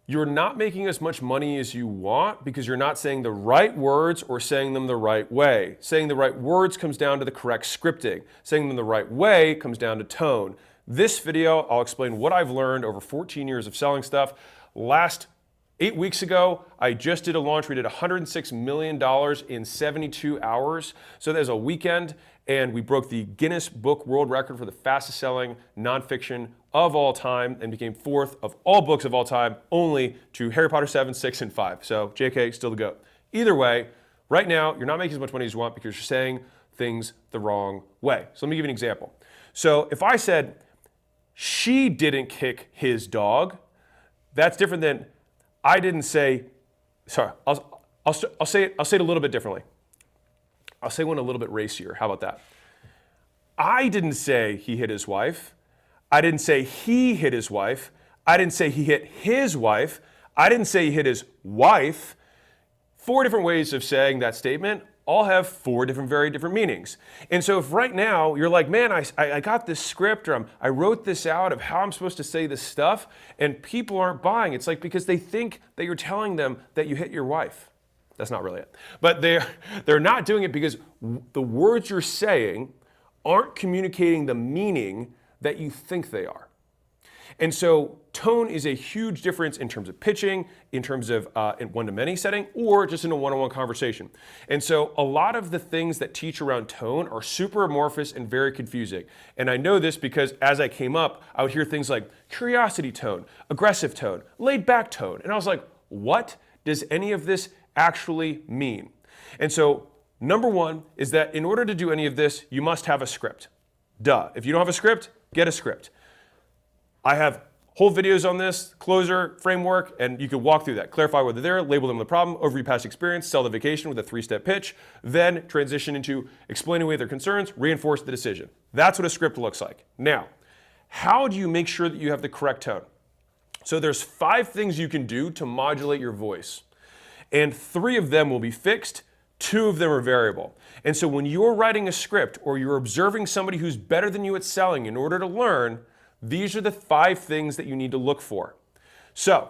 you're not making as much money as you want because you're not saying the right words or saying them the right way. Saying the right words comes down to the correct scripting. Saying them the right way comes down to tone. This video, I'll explain what I've learned over 14 years of selling stuff. Last 8 weeks ago, I just did a launch. We did $106 million in 72 hours. So there's a weekend, and we broke the Guinness Book World Record for the fastest selling nonfiction of all time and became 4th of all books of all time, only to Harry Potter 7, 6, and 5. So JK, still the GOAT. Either way, right now, you're not making as much money as you want because you're saying things the wrong way. So let me give you an example. So if I said, she didn't kick his dog, that's different than I didn't say, sorry, I'll say it a little bit differently. I'll say one a little bit racier. How about that? I didn't say he hit his wife. I didn't say he hit his wife. I didn't say he hit his wife. I didn't say he hit his wife. 4 different ways of saying that statement all have 4 different, very different meanings. And so if right now you're like, man, I got this script, or I wrote this out of how I'm supposed to say this stuff, and people aren't buying, it's like because they think that you're telling them that you hit your wife. That's not really it. But they're not doing it because the words you're saying aren't communicating the meaning that you think they are. And so tone is a huge difference in terms of pitching, in terms of in one-to-many setting, or just in a one-on-one conversation. And so a lot of the things that teach around tone are super amorphous and very confusing. And I know this because as I came up, I would hear things like curiosity tone, aggressive tone, laid back tone. And I was like, what does any of this actually mean? And so number one is that in order to do any of this, you must have a script. Duh. If you don't have a script, get a script. I have whole videos on this, closer, framework, and you can walk through that. Clarify whether they're there, label them the problem, overview past experience, sell the vacation with a 3-step pitch, then transition into explaining away their concerns, reinforce the decision. That's what a script looks like. Now, how do you make sure that you have the correct tone? So there's 5 things you can do to modulate your voice. And 3 of them will be fixed, 2 of them are variable. And so when you're writing a script or you're observing somebody who's better than you at selling in order to learn, these are the 5 things that you need to look for. So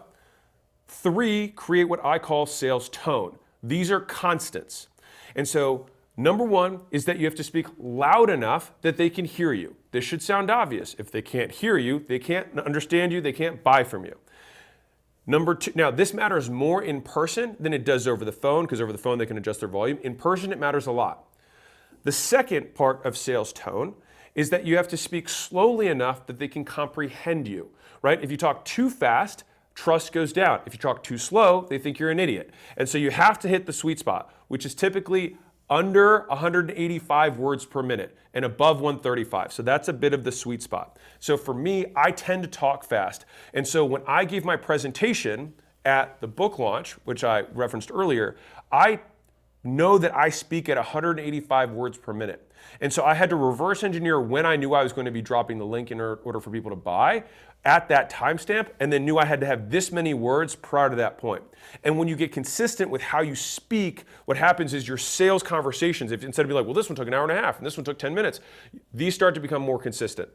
3 create what I call sales tone. These are constants. And so number 1 is that you have to speak loud enough that they can hear you. This should sound obvious. If they can't hear you, they can't understand you, they can't buy from you. Number 2, now this matters more in person than it does over the phone, because over the phone they can adjust their volume. In person it matters a lot. The second part of sales tone is that you have to speak slowly enough that they can comprehend you, right? If you talk too fast, trust goes down. If you talk too slow, they think you're an idiot. And so you have to hit the sweet spot, which is typically under 185 words per minute and above 135. So that's a bit of the sweet spot. So for me, I tend to talk fast. And so when I gave my presentation at the book launch, which I referenced earlier, I know that I speak at 185 words per minute. And so I had to reverse engineer when I knew I was going to be dropping the link in order for people to buy at that timestamp, and then knew I had to have this many words prior to that point. And when you get consistent with how you speak, what happens is your sales conversations, if instead of being like, well, this one took an hour and a half and this one took 10 minutes, these start to become more consistent.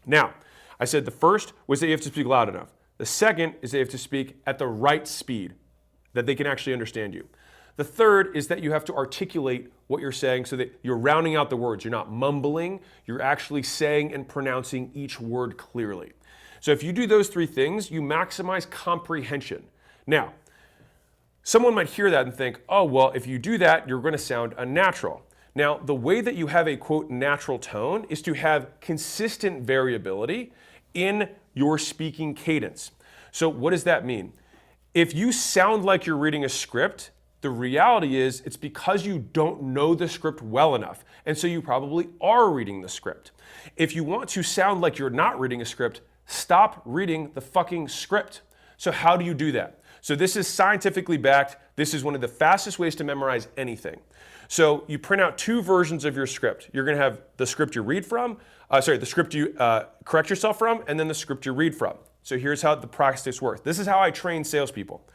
Now, I said the first was that you have to speak loud enough. The second is that you have to speak at the right speed, that they can actually understand you. The third is that you have to articulate what you're saying so that you're rounding out the words. You're not mumbling, you're actually saying and pronouncing each word clearly. So if you do those 3 things, you maximize comprehension. Now, someone might hear that and think, oh, well, if you do that, you're going to sound unnatural. Now, the way that you have a, quote, natural tone is to have consistent variability in your speaking cadence. So what does that mean? If you sound like you're reading a script, the reality is it's because you don't know the script well enough. And so you probably are reading the script. If you want to sound like you're not reading a script, stop reading the fucking script. So how do you do that? So this is scientifically backed. This is one of the fastest ways to memorize anything. So you print out 2 versions of your script. You're going to have the script you read from, the script you correct yourself from, and then the script you read from. So here's how the practice works. This is how I train salespeople.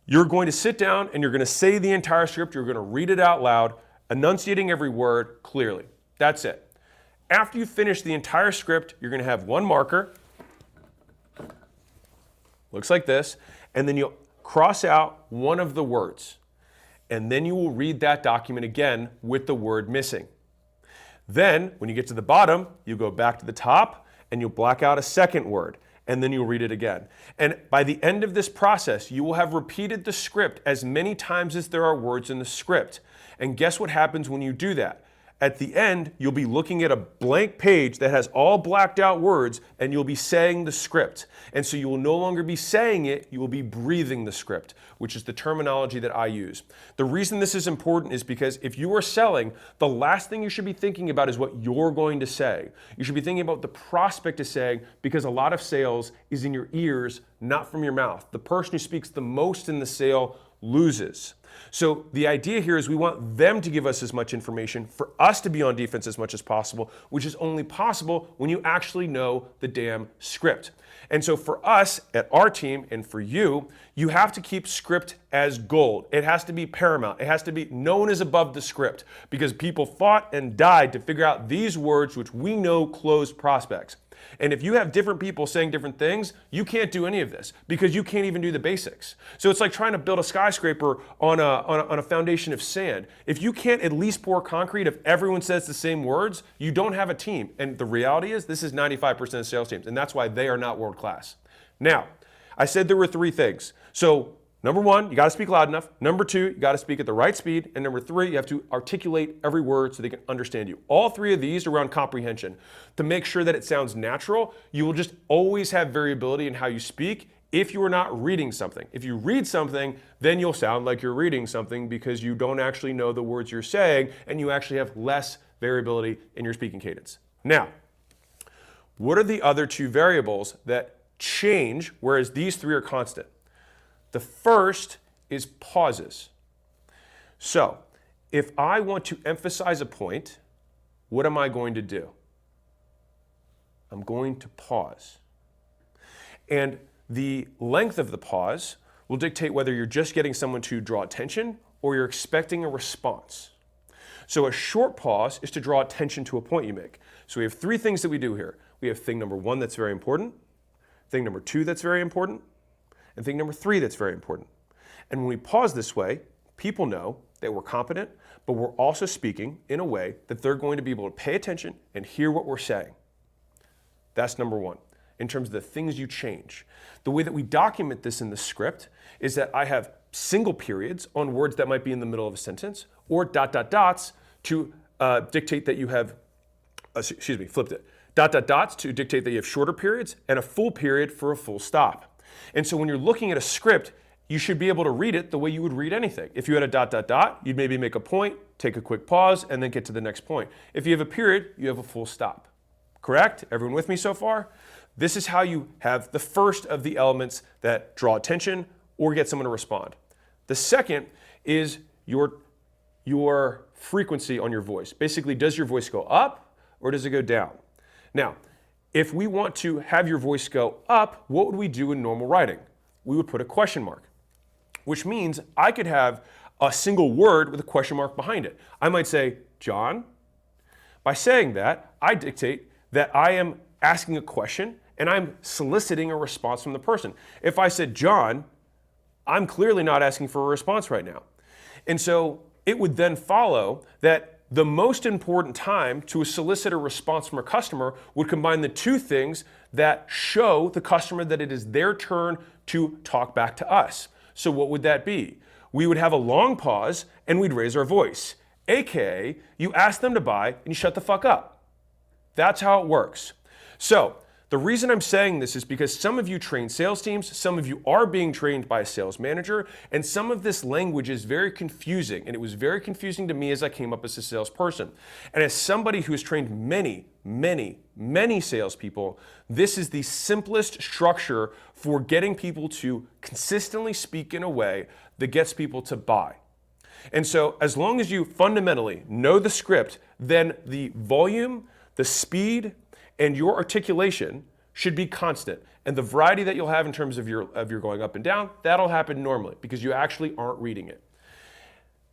You're going to sit down and you're going to say the entire script. You're going to read it out loud, enunciating every word clearly. That's it. After you finish the entire script, you're going to have one marker. looks like this, and then you'll cross out one of the words. And then you will read that document again with the word missing. Then, when you get to the bottom, you go back to the top and you'll black out a second word, and then you'll read it again. And by the end of this process, you will have repeated the script as many times as there are words in the script. And guess what happens when you do that? At the end, you'll be looking at a blank page that has all blacked out words, and you'll be saying the script. And so you will no longer be saying it, you will be breathing the script, which is the terminology that I use. The reason this is important is because if you are selling, the last thing you should be thinking about is what you're going to say. You should be thinking about what the prospect is saying, because a lot of sales is in your ears, not from your mouth. The person who speaks the most in the sale loses. So the idea here is we want them to give us as much information for us to be on defense as much as possible, which is only possible when you actually know the damn script. And so for us at our team and for you, you have to keep script as gold. It has to be paramount. It has to be known as above the script, because people fought and died to figure out these words which we know close prospects. And if you have different people saying different things, you can't do any of this because you can't even do the basics. So it's like trying to build a skyscraper on a foundation of sand. If you can't at least pour concrete if everyone says the same words, you don't have a team. And the reality is this is 95% of sales teams, and that's why they are not world class. Now, I said there were three things. So number one, you got to speak loud enough. Number two, you got to speak at the right speed. And number three, you have to articulate every word so they can understand you. All three of these are around comprehension. To make sure that it sounds natural, you will just always have variability in how you speak if you are not reading something. If you read something, then you'll sound like you're reading something because you don't actually know the words you're saying, and you actually have less variability in your speaking cadence. Now, what are the other two variables that change, whereas these three are constant? The first is pauses. So, if I want to emphasize a point, what am I going to do? I'm going to pause. And the length of the pause will dictate whether you're just getting someone to draw attention or you're expecting a response. So a short pause is to draw attention to a point you make. So we have three things that we do here. We have thing number one that's very important, thing number two that's very important, and thing number three that's very important. And when we pause this way, people know that we're competent, but we're also speaking in a way that they're going to be able to pay attention and hear what we're saying. That's number one, in terms of the things you change. The way that we document this in the script is that I have single periods on words that might be in the middle of a sentence, or dot, dot, dots to dictate that you have, flipped it. Dot, dot, dots to dictate that you have shorter periods, and a full period for a full stop. And so when you're looking at a script, you should be able to read it the way you would read anything. If you had a dot, dot, dot, you'd maybe make a point, take a quick pause, and then get to the next point. If you have a period, you have a full stop. Correct? Everyone with me so far? This is how you have the first of the elements that draw attention or get someone to respond. The second is your frequency on your voice. Basically, does your voice go up or does it go down? Now, if we want to have your voice go up, what would we do in normal writing? We would put a question mark, which means I could have a single word with a question mark behind it. I might say, John. By saying that, I dictate that I am asking a question and I'm soliciting a response from the person. If I said, John, I'm clearly not asking for a response right now. And so it would then follow that the most important time to solicit a response from a customer would combine the two things that show the customer that it is their turn to talk back to us. So what would that be? We would have a long pause and we'd raise our voice. AKA, you ask them to buy and you shut the fuck up. That's how it works. So the reason I'm saying this is because some of you train sales teams, some of you are being trained by a sales manager, and some of this language is very confusing. And it was very confusing to me as I came up as a salesperson. And as somebody who has trained many salespeople, this is the simplest structure for getting people to consistently speak in a way that gets people to buy. And so as long as you fundamentally know the script, then the volume, the speed, and your articulation should be constant. And the variety that you'll have in terms of your going up and down, that'll happen normally because you actually aren't reading it.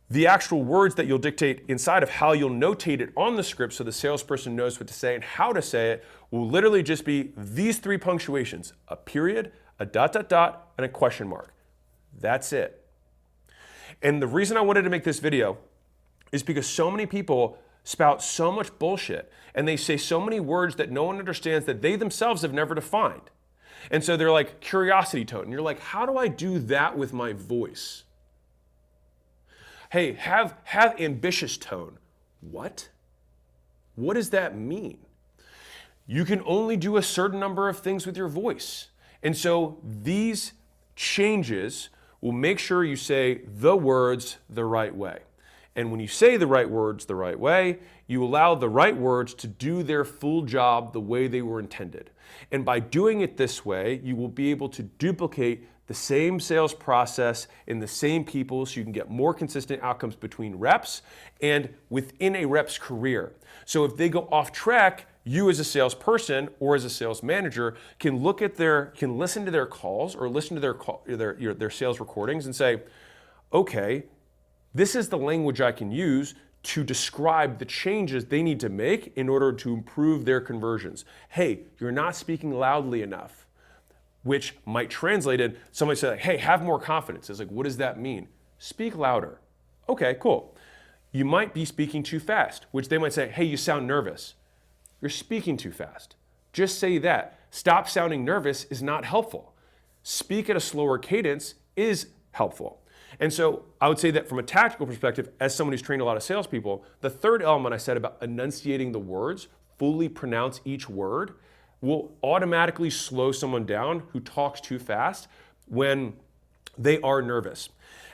The actual words that you'll dictate inside of how you'll notate it on the script so the salesperson knows what to say and how to say it will literally just be these three punctuations: a period, a dot, dot, dot, and a question mark. That's it. And the reason I wanted to make this video is because so many people spout so much bullshit and they say so many words that no one understands that they themselves have never defined. And so they're like curiosity tone. And you're like, how do I do that with my voice? Hey, have ambitious tone. What? What does that mean? You can only do a certain number of things with your voice. And so these changes will make sure you say the words the right way. And when you say the right words the right way, you allow the right words to do their full job the way they were intended. And by doing it this way, you will be able to duplicate the same sales process in the same people so you can get more consistent outcomes between reps and within a rep's career. So if they go off track, you as a salesperson or as a sales manager can listen to their calls or listen to their sales recordings and say, okay, this is the language I can use to describe the changes they need to make in order to improve their conversions. Hey, you're not speaking loudly enough, which might translate in somebody say, like, hey, have more confidence. It's like, what does that mean? Speak louder. Okay, cool. You might be speaking too fast, which they might say, hey, you sound nervous. You're speaking too fast. Just say that. Stop sounding nervous is not helpful. Speak at a slower cadence is helpful. And so I would say that from a tactical perspective, as someone who's trained a lot of salespeople, the third element I said about enunciating the words, fully pronounce each word, will automatically slow someone down who talks too fast when they are nervous.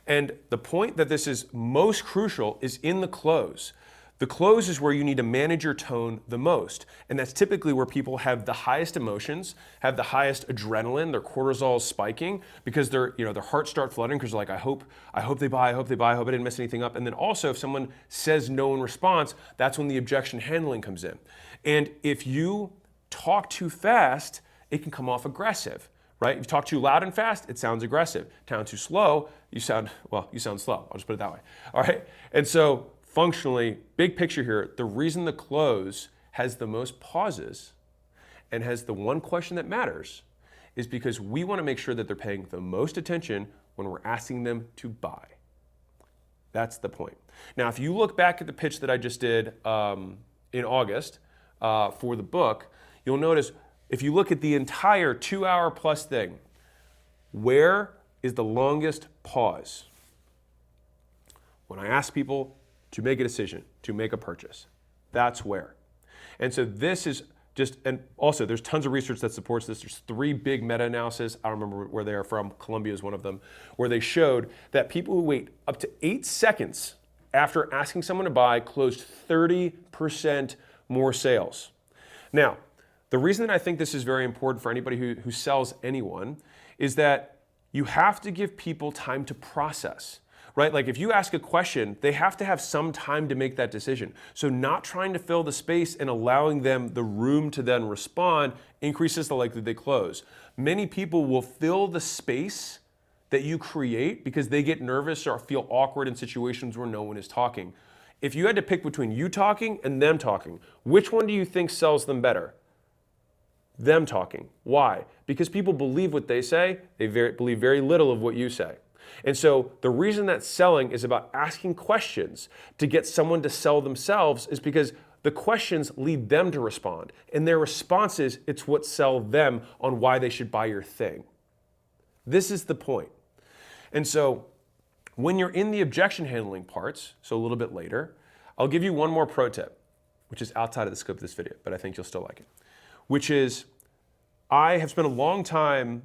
And the point that this is most crucial is in the close. The close is where you need to manage your tone the most. And that's typically where people have the highest emotions, have the highest adrenaline, their cortisol is spiking because their hearts start fluttering because they're like, I hope they buy, I hope I didn't mess anything up. And then also if someone says no in response, that's when the objection handling comes in. And if you talk too fast, it can come off aggressive, right? If you talk too loud and fast, it sounds aggressive. Talk too slow, you sound slow. I'll just put it that way. All right. And so functionally, big picture here, the reason the close has the most pauses and has the one question that matters is because we want to make sure that they're paying the most attention when we're asking them to buy. That's the point. Now, if you look back at the pitch that I just did in August for the book, you'll notice if you look at the entire 2-hour plus thing, where is the longest pause? When I ask people to make a decision, to make a purchase. That's where. And so this is just, and also there's tons of research that supports this. There's 3 big meta-analysis, I don't remember where they are from, Columbia is one of them, where they showed that people who wait up to 8 seconds after asking someone to buy closed 30% more sales. Now, the reason that I think this is very important for anybody who sells anyone is that you have to give people time to process. Right? Like if you ask a question, they have to have some time to make that decision. So not trying to fill the space and allowing them the room to then respond increases the likelihood they close. Many people will fill the space that you create because they get nervous or feel awkward in situations where no one is talking. If you had to pick between you talking and them talking, which one do you think sells them better? Them talking. Why? Because people believe what they say, they believe very little of what you say. And so the reason that selling is about asking questions to get someone to sell themselves is because the questions lead them to respond. And their responses, it's what sell them on why they should buy your thing. This is the point. And so when you're in the objection handling parts, so a little bit later, I'll give you one more pro tip, which is outside of the scope of this video, but I think you'll still like it, which is I have spent a long time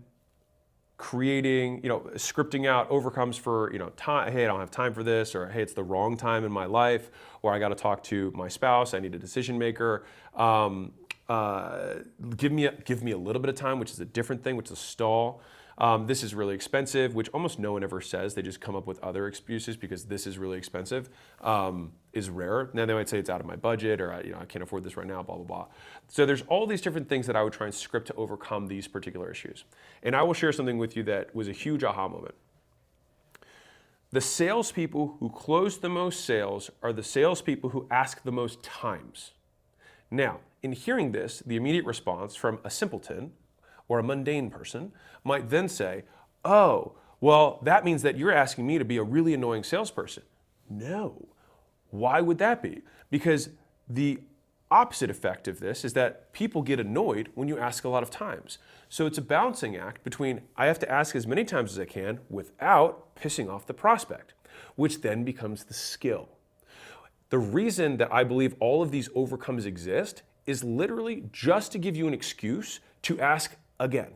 creating, scripting out overcomes for, time. Hey, I don't have time for this, or hey, it's the wrong time in my life, or I got to talk to my spouse. I need a decision maker. Give me a little bit of time, which is a different thing, which is a stall. This is really expensive, which almost no one ever says. They just come up with other excuses because this is really expensive, is rare. Now they might say it's out of my budget, or I can't afford this right now, blah, blah, blah. So there's all these different things that I would try and script to overcome these particular issues. And I will share something with you that was a huge aha moment. The salespeople who close the most sales are the salespeople who ask the most times. Now, in hearing this, the immediate response from a simpleton or a mundane person might then say, oh, well, that means that you're asking me to be a really annoying salesperson. No. Why would that be? Because the opposite effect of this is that people get annoyed when you ask a lot of times. So it's a balancing act between I have to ask as many times as I can without pissing off the prospect, which then becomes the skill. The reason that I believe all of these overcomes exist is literally just to give you an excuse to ask again.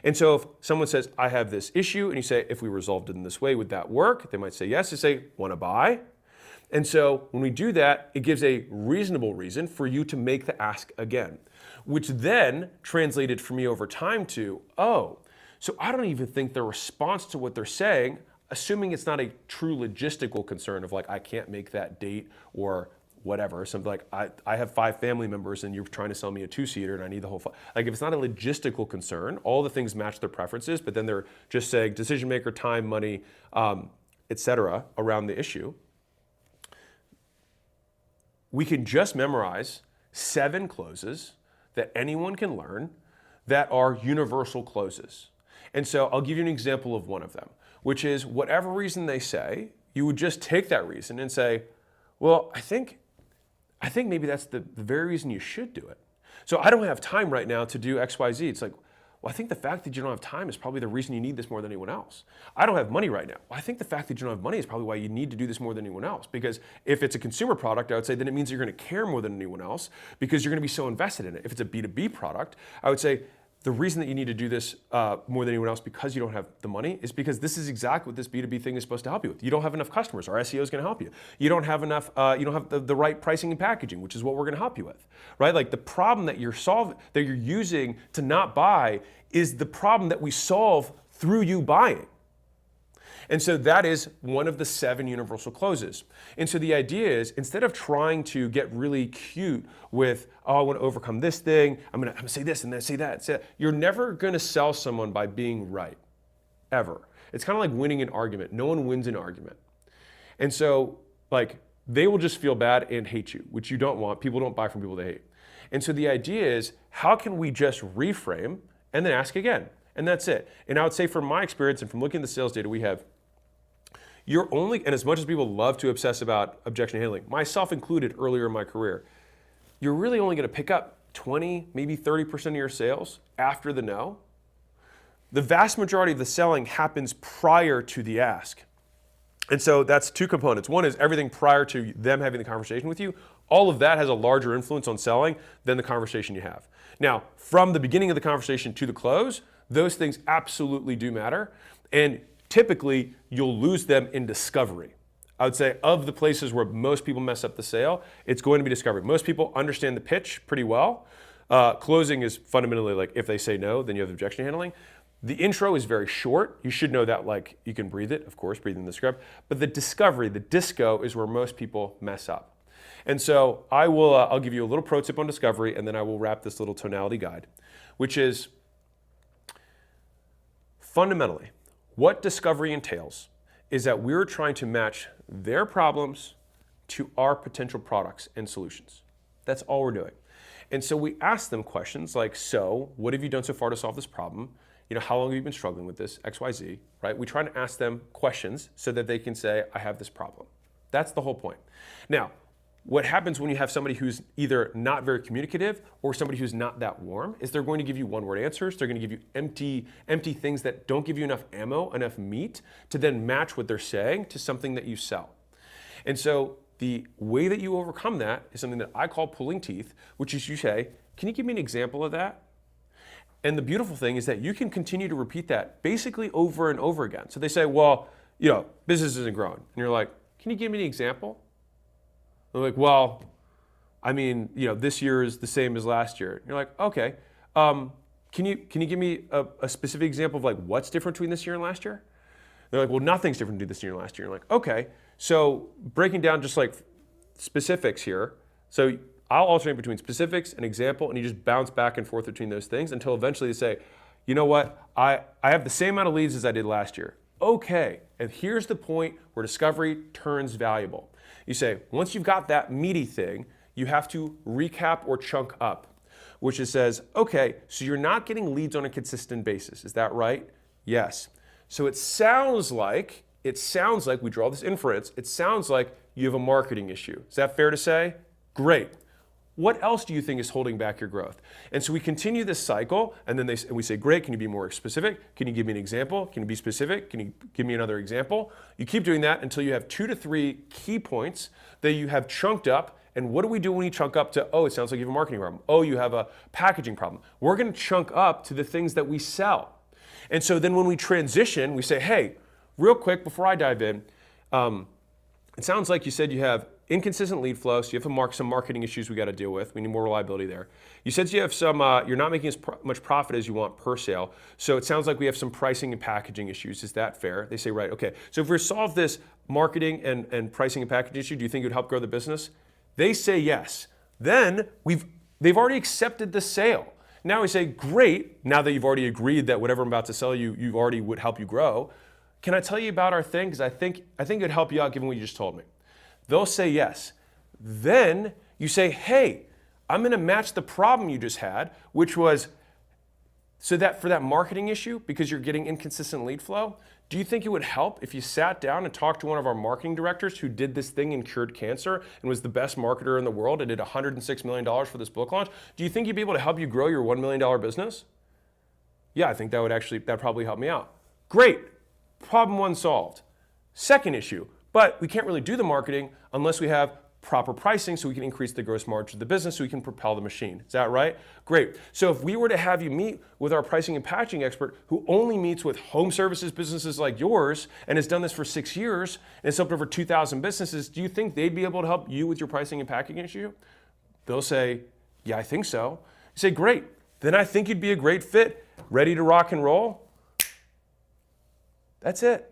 And so if someone says, I have this issue, and you say, if we resolved it in this way, would that work? They might say yes. They say, want to buy? And so when we do that, it gives a reasonable reason for you to make the ask again, which then translated for me over time to, oh, so I don't even think their response to what they're saying, assuming it's not a true logistical concern of like, I can't make that date or whatever, something like I have 5 family members and you're trying to sell me a 2-seater and I need the whole, like if it's not a logistical concern, all the things match their preferences, but then they're just saying decision maker, time, money, etc. around the issue. We can just memorize 7 closes that anyone can learn that are universal closes. And so I'll give you an example of one of them, which is whatever reason they say, you would just take that reason and say, well, I think maybe that's the very reason you should do it. So I don't have time right now to do X, Y, Z. It's like, well, I think the fact that you don't have time is probably the reason you need this more than anyone else. I don't have money right now. Well, I think the fact that you don't have money is probably why you need to do this more than anyone else. Because if it's a consumer product, I would say then it means you're going to care more than anyone else because you're going to be so invested in it. If it's a B2B product, I would say the reason that you need to do this more than anyone else because you don't have the money is because this is exactly what this B2B thing is supposed to help you with. You don't have enough customers. Our SEO is going to help you. You don't have enough. You don't have the right pricing and packaging, which is what we're going to help you with, right? Like the problem that you're using to not buy is the problem that we solve through you buying. And so that is one of the 7 universal closes. And so the idea is instead of trying to get really cute with, oh, I want to overcome this thing, I'm going to say this and then say that. You're never going to sell someone by being right, ever. It's kind of like winning an argument. No one wins an argument. And so like they will just feel bad and hate you, which you don't want. People don't buy from people they hate. And so the idea is how can we just reframe and then ask again? And that's it. And I would say from my experience and from looking at the sales data we have, you're only, and as much as people love to obsess about objection handling, myself included earlier in my career, you're really only going to pick up 20, maybe 30% of your sales after the no. The vast majority of the selling happens prior to the ask. And so that's 2 components. One is everything prior to them having the conversation with you. All of that has a larger influence on selling than the conversation you have. Now, from the beginning of the conversation to the close, those things absolutely do matter. And typically, you'll lose them in discovery. I would say of the places where most people mess up the sale, it's going to be discovery. Most people understand the pitch pretty well. Closing is fundamentally like if they say no, then you have objection handling. The intro is very short. You should know that, like you can breathe it, of course, breathe in the script. But the discovery, the disco, is where most people mess up. And so I'll give you a little pro tip on discovery, and then I will wrap this little tonality guide, which is fundamentally, what discovery entails is that we're trying to match their problems to our potential products and solutions. That's all we're doing. And so we ask them questions like, so what have you done so far to solve this problem? You know, how long have you been struggling with this, X, Y, Z, right? We try to ask them questions so that they can say, I have this problem. That's the whole point. Now, what happens when you have somebody who's either not very communicative or somebody who's not that warm is they're going to give you one-word answers. They're going to give you empty things that don't give you enough ammo, enough meat to then match what they're saying to something that you sell. And so the way that you overcome that is something that I call pulling teeth, which is you say, can you give me an example of that? And the beautiful thing is that you can continue to repeat that basically over and over again. So they say, well, you know, business isn't growing. And you're like, can you give me an example? They're like, well, I mean, you know, this year is the same as last year. And you're like, okay. Can you give me a specific example of like what's different between this year and last year? They're like, well, nothing's different between this year and last year. You're like, okay. So breaking down just like specifics here. So I'll alternate between specifics and example, and you just bounce back and forth between those things until eventually they say, you know what? I have the same amount of leads as I did last year. Okay. And here's the point where discovery turns valuable. You say, once you've got that meaty thing, you have to recap or chunk up. which it says, okay, so you're not getting leads on a consistent basis. Is that right? Yes. So it sounds like we draw this inference. It sounds like you have a marketing issue. Is that fair to say? Great. What else do you think is holding back your growth? And so we continue this cycle, and then we say, great, can you be more specific? Can you give me an example? Can you be specific? Can you give me another example? You keep doing that until you have 2 to 3 key points that you have chunked up. And what do we do when you chunk up to, oh, it sounds like you have a marketing problem. Oh, you have a packaging problem. We're going to chunk up to the things that we sell. And so then when we transition, we say, hey, real quick before I dive in, it sounds like you said you have inconsistent lead flow, so you have some marketing issues we got to deal with. We need more reliability there. You said you have some, you're not making as much profit as you want per sale, so it sounds like we have some pricing and packaging issues. Is that fair? They say, right, okay. So if we solve this marketing and pricing and packaging issue, do you think it would help grow the business? They say yes. Then they've already accepted the sale. Now we say, great, now that you've already agreed that whatever I'm about to sell you already would help you grow, can I tell you about our thing? Because I think it'd help you out given what you just told me. They'll say yes. Then you say, hey, I'm going to match the problem you just had, which was, so that for that marketing issue, because you're getting inconsistent lead flow, do you think it would help if you sat down and talked to one of our marketing directors who did this thing and cured cancer and was the best marketer in the world and did $106 million for this book launch? Do you think he'd be able to help you grow your $1 million business? Yeah, I think that'd probably help me out. Great. Problem 1 solved. Second issue, but we can't really do the marketing unless we have proper pricing so we can increase the gross margin of the business so we can propel the machine. Is that right? Great. So if we were to have you meet with our pricing and packaging expert who only meets with home services businesses like yours and has done this for 6 years and has helped over 2,000 businesses, do you think they'd be able to help you with your pricing and packaging issue? They'll say, yeah, I think so. You say, great. Then I think you'd be a great fit. Ready to rock and roll? That's it.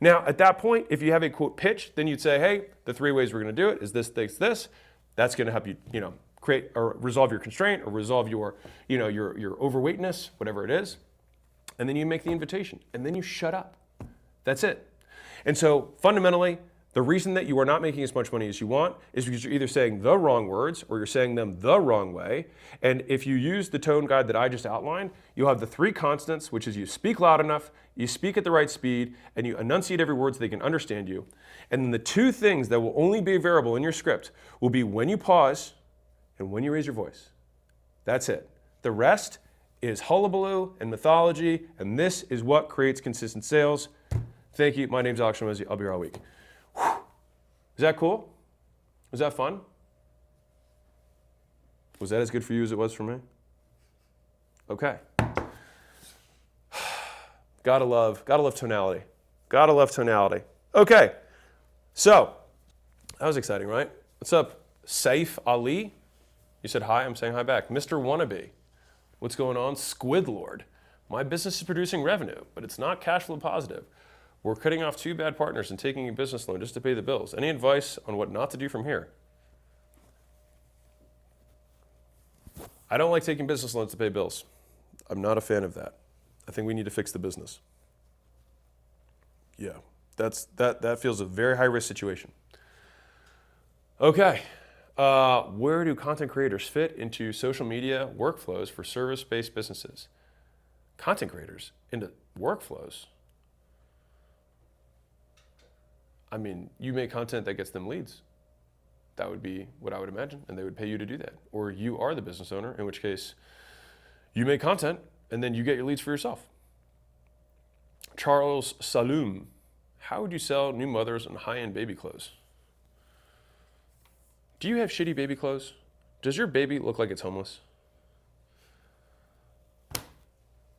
Now, at that point, if you have a quote pitch, then you'd say, hey, the 3 ways we're going to do it is this, this, this. That's going to help you, create or resolve your constraint or resolve your, your overweightness, whatever it is. And then you make the invitation and then you shut up. That's it. And so fundamentally, the reason that you are not making as much money as you want is because you're either saying the wrong words or you're saying them the wrong way. And if you use the tone guide that I just outlined, you'll have the 3 constants, which is you speak loud enough, you speak at the right speed, and you enunciate every word so they can understand you. And then the 2 things that will only be variable in your script will be when you pause and when you raise your voice. That's it. The rest is hullabaloo and mythology, and this is what creates consistent sales. Thank you. My name's Alex Hormozi. I'll be here all week. Is that cool? Was that fun? Was that as good for you as it was for me? Okay. Gotta love tonality. Gotta love tonality. Okay. So, that was exciting, right? What's up, Saif Ali? You said hi, I'm saying hi back. Mr. Wannabe. What's going on? Squid Lord. My business is producing revenue, but it's not cash flow positive. We're cutting off 2 bad partners and taking a business loan just to pay the bills. Any advice on what not to do from here? I don't like taking business loans to pay bills. I'm not a fan of that. I think we need to fix the business. Yeah, that feels a very high-risk situation. Okay, where do content creators fit into social media workflows for service-based businesses? Content creators into workflows? I mean, you make content that gets them leads. That would be what I would imagine, and they would pay you to do that. Or you are the business owner, in which case you make content and then you get your leads for yourself. Charles Saloom, how would you sell new mothers and high-end baby clothes? Do you have shitty baby clothes? Does your baby look like it's homeless?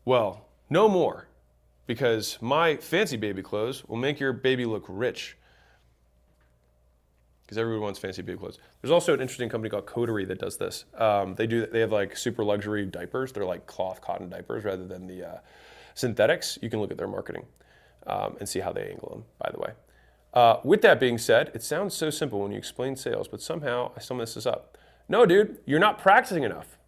Well, no more, because my fancy baby clothes will make your baby look rich. Because everyone wants fancy baby clothes. There's also an interesting company called Coterie that does this. They have like super luxury diapers. They're like cloth cotton diapers rather than the synthetics. You can look at their marketing and see how they angle them, by the way. With that being said, it sounds so simple when you explain sales, but somehow I still mess this up. No, dude, you're not practicing enough.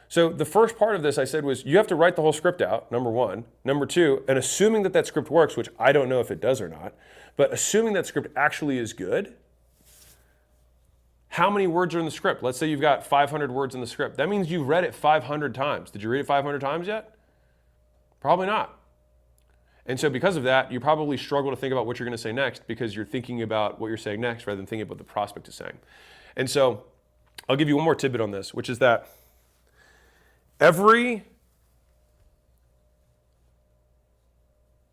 So the first part of this I said was you have to write the whole script out, number 1. Number 2, and assuming that that script works, which I don't know if it does or not, but assuming that script actually is good, How many words are in the script? Let's say you've got 500 words in the script. That means you've read it 500 times. Did you read it 500 times yet? Probably not. And so because of that, you probably struggle to think about what you're going to say next because you're thinking about what you're saying next rather than thinking about the prospect is saying. And so I'll give you one more tidbit on this, which is that every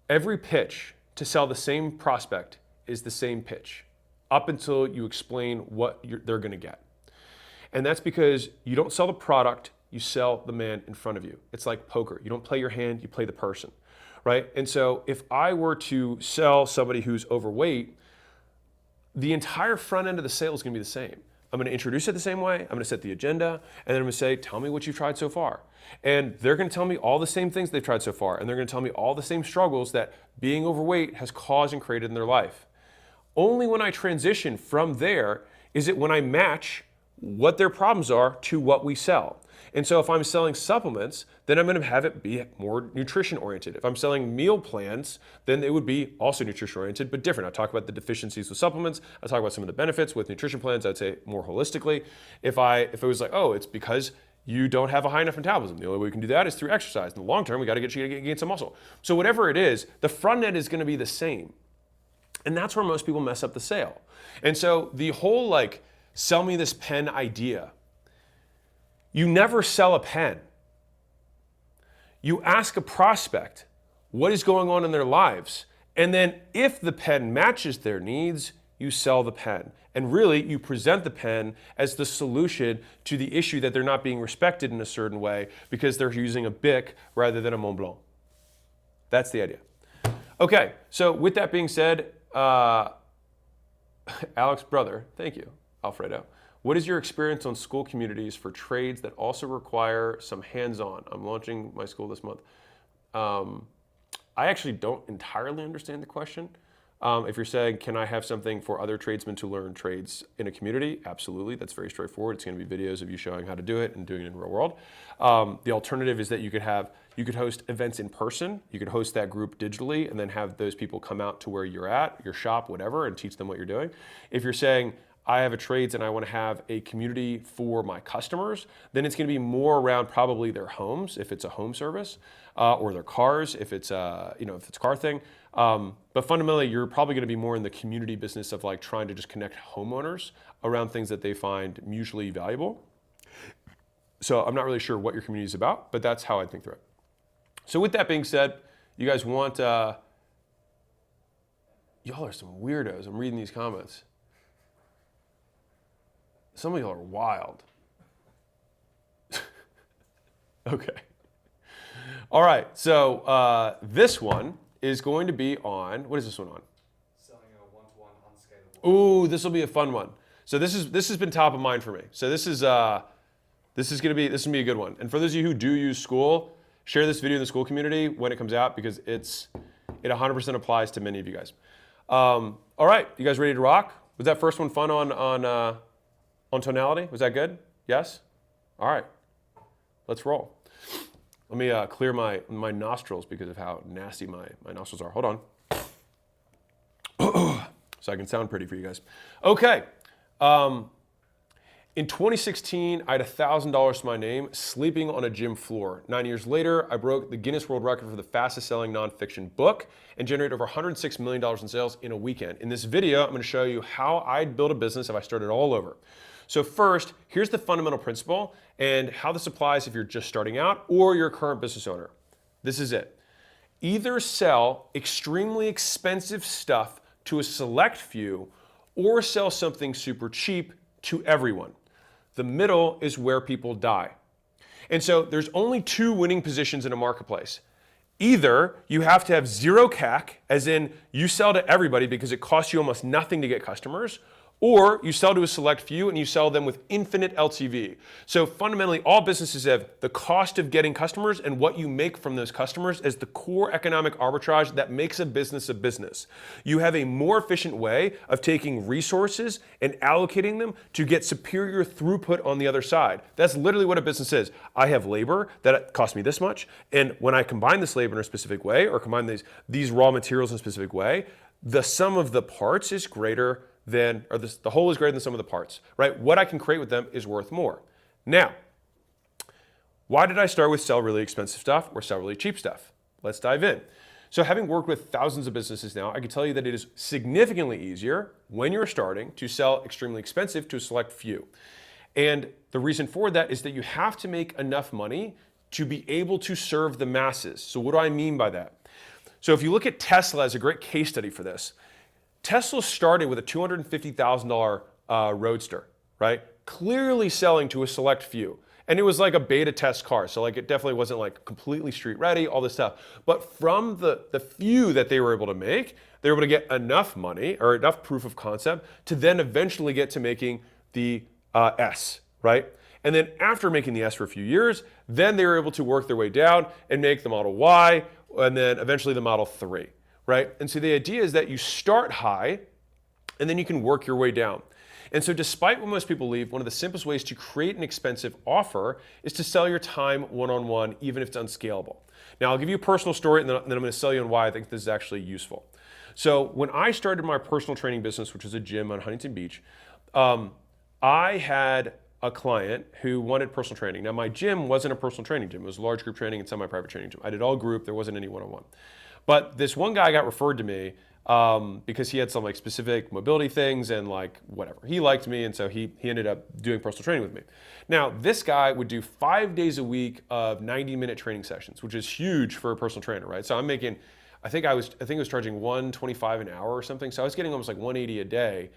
pitch to sell the same prospect is the same pitch up until you explain what they're going to get. And that's because you don't sell the product, you sell the man in front of you. It's like poker. You don't play your hand, you play the person, right? And so if I were to sell somebody who's overweight, the entire front end of the sale is going to be the same. I'm going to introduce it the same way. I'm going to set the agenda, and then I'm going to say, tell me what you've tried so far. And they're going to tell me all the same things they've tried so far, and they're going to tell me all the same struggles that being overweight has caused and created in their life. Only when I transition from there is it when I match what their problems are to what we sell. And so if I'm selling supplements, then I'm going to have it be more nutrition oriented. If I'm selling meal plans, then it would be also nutrition oriented, but different. I'll talk about the deficiencies with supplements. I'll talk about some of the benefits with nutrition plans. I'd say more holistically. If it was like, oh, it's because you don't have a high enough metabolism. The only way we can do that is through exercise. In the long term, we got to get you to gain some muscle. So whatever it is, the front end is going to be the same. And that's where most people mess up the sale. And so the whole like, sell me this pen idea, you never sell a pen. You ask a prospect what is going on in their lives, and then if the pen matches their needs, you sell the pen. And really, you present the pen as the solution to the issue that they're not being respected in a certain way because they're using a Bic rather than a Mont Blanc. That's the idea. Okay, so with that being said, Alex brother, thank you, Alfredo. What is your experience on school communities for trades that also require some hands-on? I'm launching my school this month. I actually don't entirely understand the question. If you're saying, can I have something for other tradesmen to learn trades in a community? Absolutely, that's very straightforward. It's going to be videos of you showing how to do it and doing it in the real world. The alternative is that you could host events in person. You could host that group digitally and then have those people come out to where you're at, your shop, whatever, and teach them what you're doing. If you're saying, I have a trades and I want to have a community for my customers, then it's going to be more around probably their homes if it's a home service, or their cars if it's if it's a car thing. But fundamentally, you're probably going to be more in the community business of like trying to just connect homeowners around things that they find mutually valuable. So I'm not really sure what your community is about, but that's how I think through it. So with that being said, you guys want y'all are some weirdos. I'm reading these comments. Some of y'all are wild. Okay. All right, so this one is going to be on, what is this one on? Selling a one-to-one unscalable. Ooh, this will be a fun one. So this has been top of mind for me. So this is gonna be a good one. And for those of you who do use School, share this video in the School community when it comes out because it 100% applies to many of you guys. All right, you guys ready to rock? Was that first one fun on tonality? Was that good? Yes? All right, let's roll. Let me clear my nostrils because of how nasty my nostrils are. Hold on. So I can sound pretty for you guys. Okay. In 2016, I had $1,000 to my name sleeping on a gym floor. 9 years later, I broke the Guinness World Record for the fastest selling nonfiction book and generated over $106 million in sales in a weekend. In this video, I'm going to show you how I'd build a business if I started all over. So first, here's the fundamental principle and how this applies if you're just starting out or you're a current business owner. This is it. Either sell extremely expensive stuff to a select few or sell something super cheap to everyone. The middle is where people die. And so there's only two winning positions in a marketplace. Either you have to have zero CAC, as in you sell to everybody because it costs you almost nothing to get customers, or you sell to a select few and you sell them with infinite LTV. So fundamentally, all businesses have the cost of getting customers and what you make from those customers as the core economic arbitrage that makes a business a business. You have a more efficient way of taking resources and allocating them to get superior throughput on the other side. That's literally what a business is. I have labor that costs me this much, and when I combine this labor in a specific way or combine these raw materials in a specific way, the sum of the parts is greater than, or the whole is greater than the sum of the parts, right? What I can create with them is worth more. Now, why did I start with sell really expensive stuff or sell really cheap stuff? Let's dive in. So having worked with thousands of businesses now, I can tell you that it is significantly easier when you're starting to sell extremely expensive to a select few. And the reason for that is that you have to make enough money to be able to serve the masses. So what do I mean by that? So if you look at Tesla as a great case study for this, Tesla started with a $250,000 Roadster, right? Clearly selling to a select few. And it was like a beta test car. So like it definitely wasn't like completely street ready, all this stuff. But from the few that they were able to make, they were able to get enough money or enough proof of concept to then eventually get to making the S, right? And then after making the S for a few years, then they were able to work their way down and make the Model Y and then eventually the Model 3, right? And so the idea is that you start high and then you can work your way down. And so despite what most people believe, one of the simplest ways to create an expensive offer is to sell your time one-on-one, even if it's unscalable. Now, I'll give you a personal story and then I'm going to sell you on why I think this is actually useful. So when I started my personal training business, which was a gym on Huntington Beach, I had a client who wanted personal training. Now, my gym wasn't a personal training gym. It was a large group training and semi-private training gym. I did all group. There wasn't any one-on-one. But this one guy got referred to me because he had some like specific mobility things and like whatever. He liked me, and so he ended up doing personal training with me. Now, this guy would do 5 days a week of 90-minute training sessions, which is huge for a personal trainer, right? So I'm making, I think I was charging $125 an hour or something. So I was getting almost like $180 a day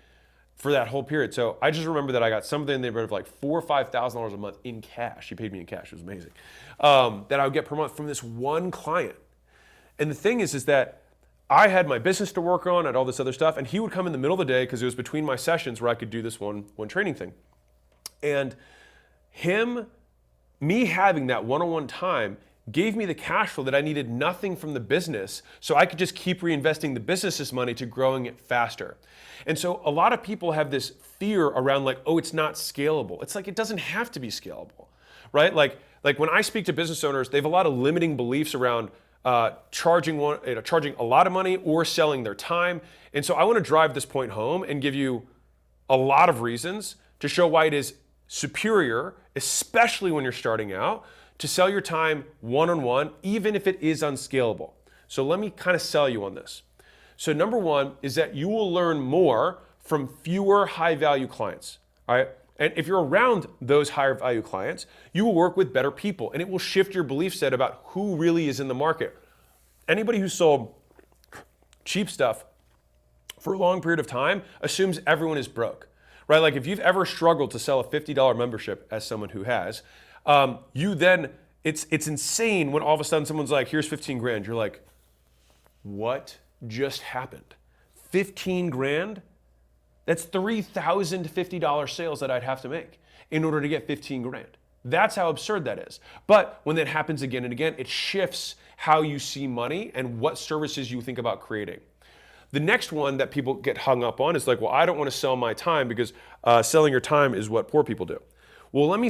for that whole period. So I just remember that I got something in the neighborhood of like $4,000 or $5,000 a month in cash. He paid me in cash. It was amazing. That I would get per month from this one client. And the thing is that I had my business to work on and all this other stuff, and he would come in the middle of the day because it was between my sessions where I could do this one training thing. And me having that one-on-one time gave me the cash flow that I needed nothing from the business, so I could just keep reinvesting the business's money to growing it faster. And so a lot of people have this fear around like, oh, it's not scalable. It's like, it doesn't have to be scalable, right? Like when I speak to business owners, they have a lot of limiting beliefs around charging a lot of money or selling their time. And so I want to drive this point home and give you a lot of reasons to show why it is superior, especially when you're starting out, to sell your time one-on-one, even if it is unscalable. So let me kind of sell you on this. So number one is that you will learn more from fewer high-value clients, all right? And if you're around those higher value clients, you will work with better people and it will shift your belief set about who really is in the market. Anybody who sold cheap stuff for a long period of time assumes everyone is broke, right? Like if you've ever struggled to sell a $50 membership, as someone who has, it's insane when all of a sudden someone's like, here's 15 grand. You're like, what just happened? 15 grand? That's $3,050 sales that I'd have to make in order to get 15 grand. That's how absurd that is. But when that happens again and again, it shifts how you see money and what services you think about creating. The next one that people get hung up on is like, well, I don't want to sell my time because selling your time is what poor people do. Well, let me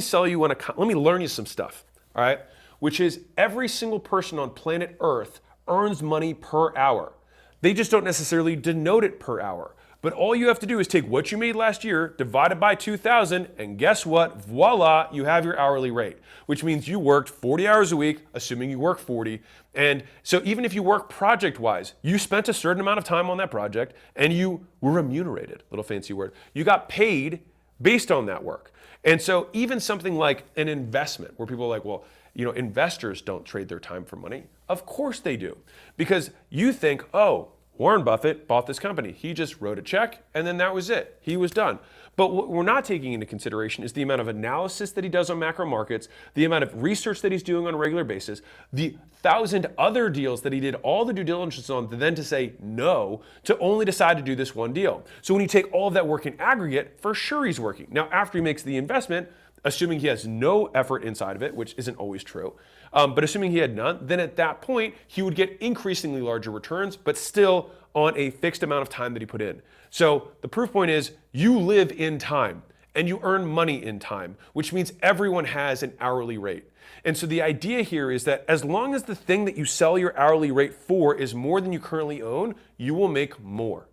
learn you some stuff, all right? Which is every single person on planet Earth earns money per hour. They just don't necessarily denote it per hour. But all you have to do is take what you made last year, divide it by 2,000, and guess what? Voila, you have your hourly rate, which means you worked 40 hours a week, assuming you work 40. And so even if you work project-wise, you spent a certain amount of time on that project and you were remunerated, little fancy word. You got paid based on that work. And so even something like an investment where people are like, well, investors don't trade their time for money. Of course they do. Because you think, oh, Warren Buffett bought this company. He just wrote a check and then that was it. He was done. But what we're not taking into consideration is the amount of analysis that he does on macro markets, the amount of research that he's doing on a regular basis, the 1,000 other deals that he did all the due diligence on, then to say no, to only decide to do this one deal. So when you take all of that work in aggregate, for sure he's working. Now, after he makes the investment, assuming he has no effort inside of it, which isn't always true, but assuming he had none, then at that point, he would get increasingly larger returns, but still on a fixed amount of time that he put in. So the proof point is you live in time and you earn money in time, which means everyone has an hourly rate. And so the idea here is that as long as the thing that you sell your hourly rate for is more than you currently own, you will make more.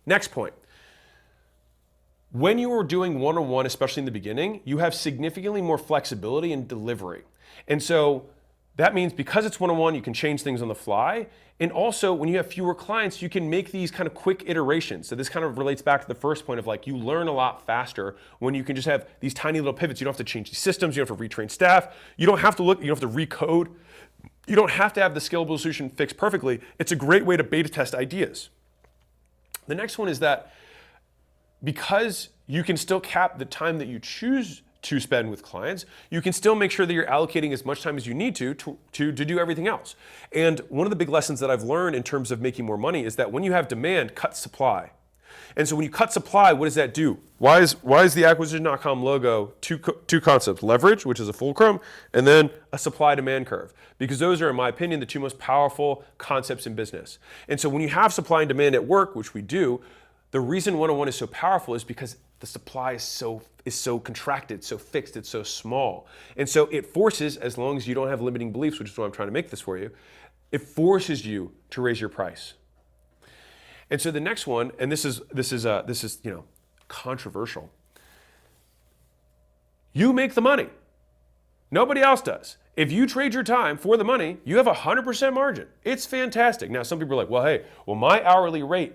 Next point. When you are doing one-on-one, especially in the beginning, you have significantly more flexibility in delivery. And so that means because it's one-on-one, you can change things on the fly. And also, when you have fewer clients, you can make these kind of quick iterations. So this kind of relates back to the first point of like, you learn a lot faster when you can just have these tiny little pivots. You don't have to change these systems. You don't have to retrain staff. You don't have to look, you don't have to recode. You don't have to have the scalable solution fixed perfectly. It's a great way to beta test ideas. The next one is that because you can still cap the time that you choose to spend with clients, you can still make sure that you're allocating as much time as you need to do everything else. And one of the big lessons that I've learned in terms of making more money is that when you have demand, cut supply. And so when you cut supply, what does that do? Why is the acquisition.com logo two concepts? Leverage, which is a fulcrum, and then a supply-demand curve. Because those are, in my opinion, the two most powerful concepts in business. And so when you have supply and demand at work, which we do, the reason one-on-one is so powerful is because the supply is so contracted, so fixed, it's so small. And so it forces, as long as you don't have limiting beliefs, which is why I'm trying to make this for you, it forces you to raise your price. And so the next one, and this is controversial. You make the money. Nobody else does. If you trade your time for the money, you have 100% margin. It's fantastic. Now some people are like, well, hey, my hourly rate.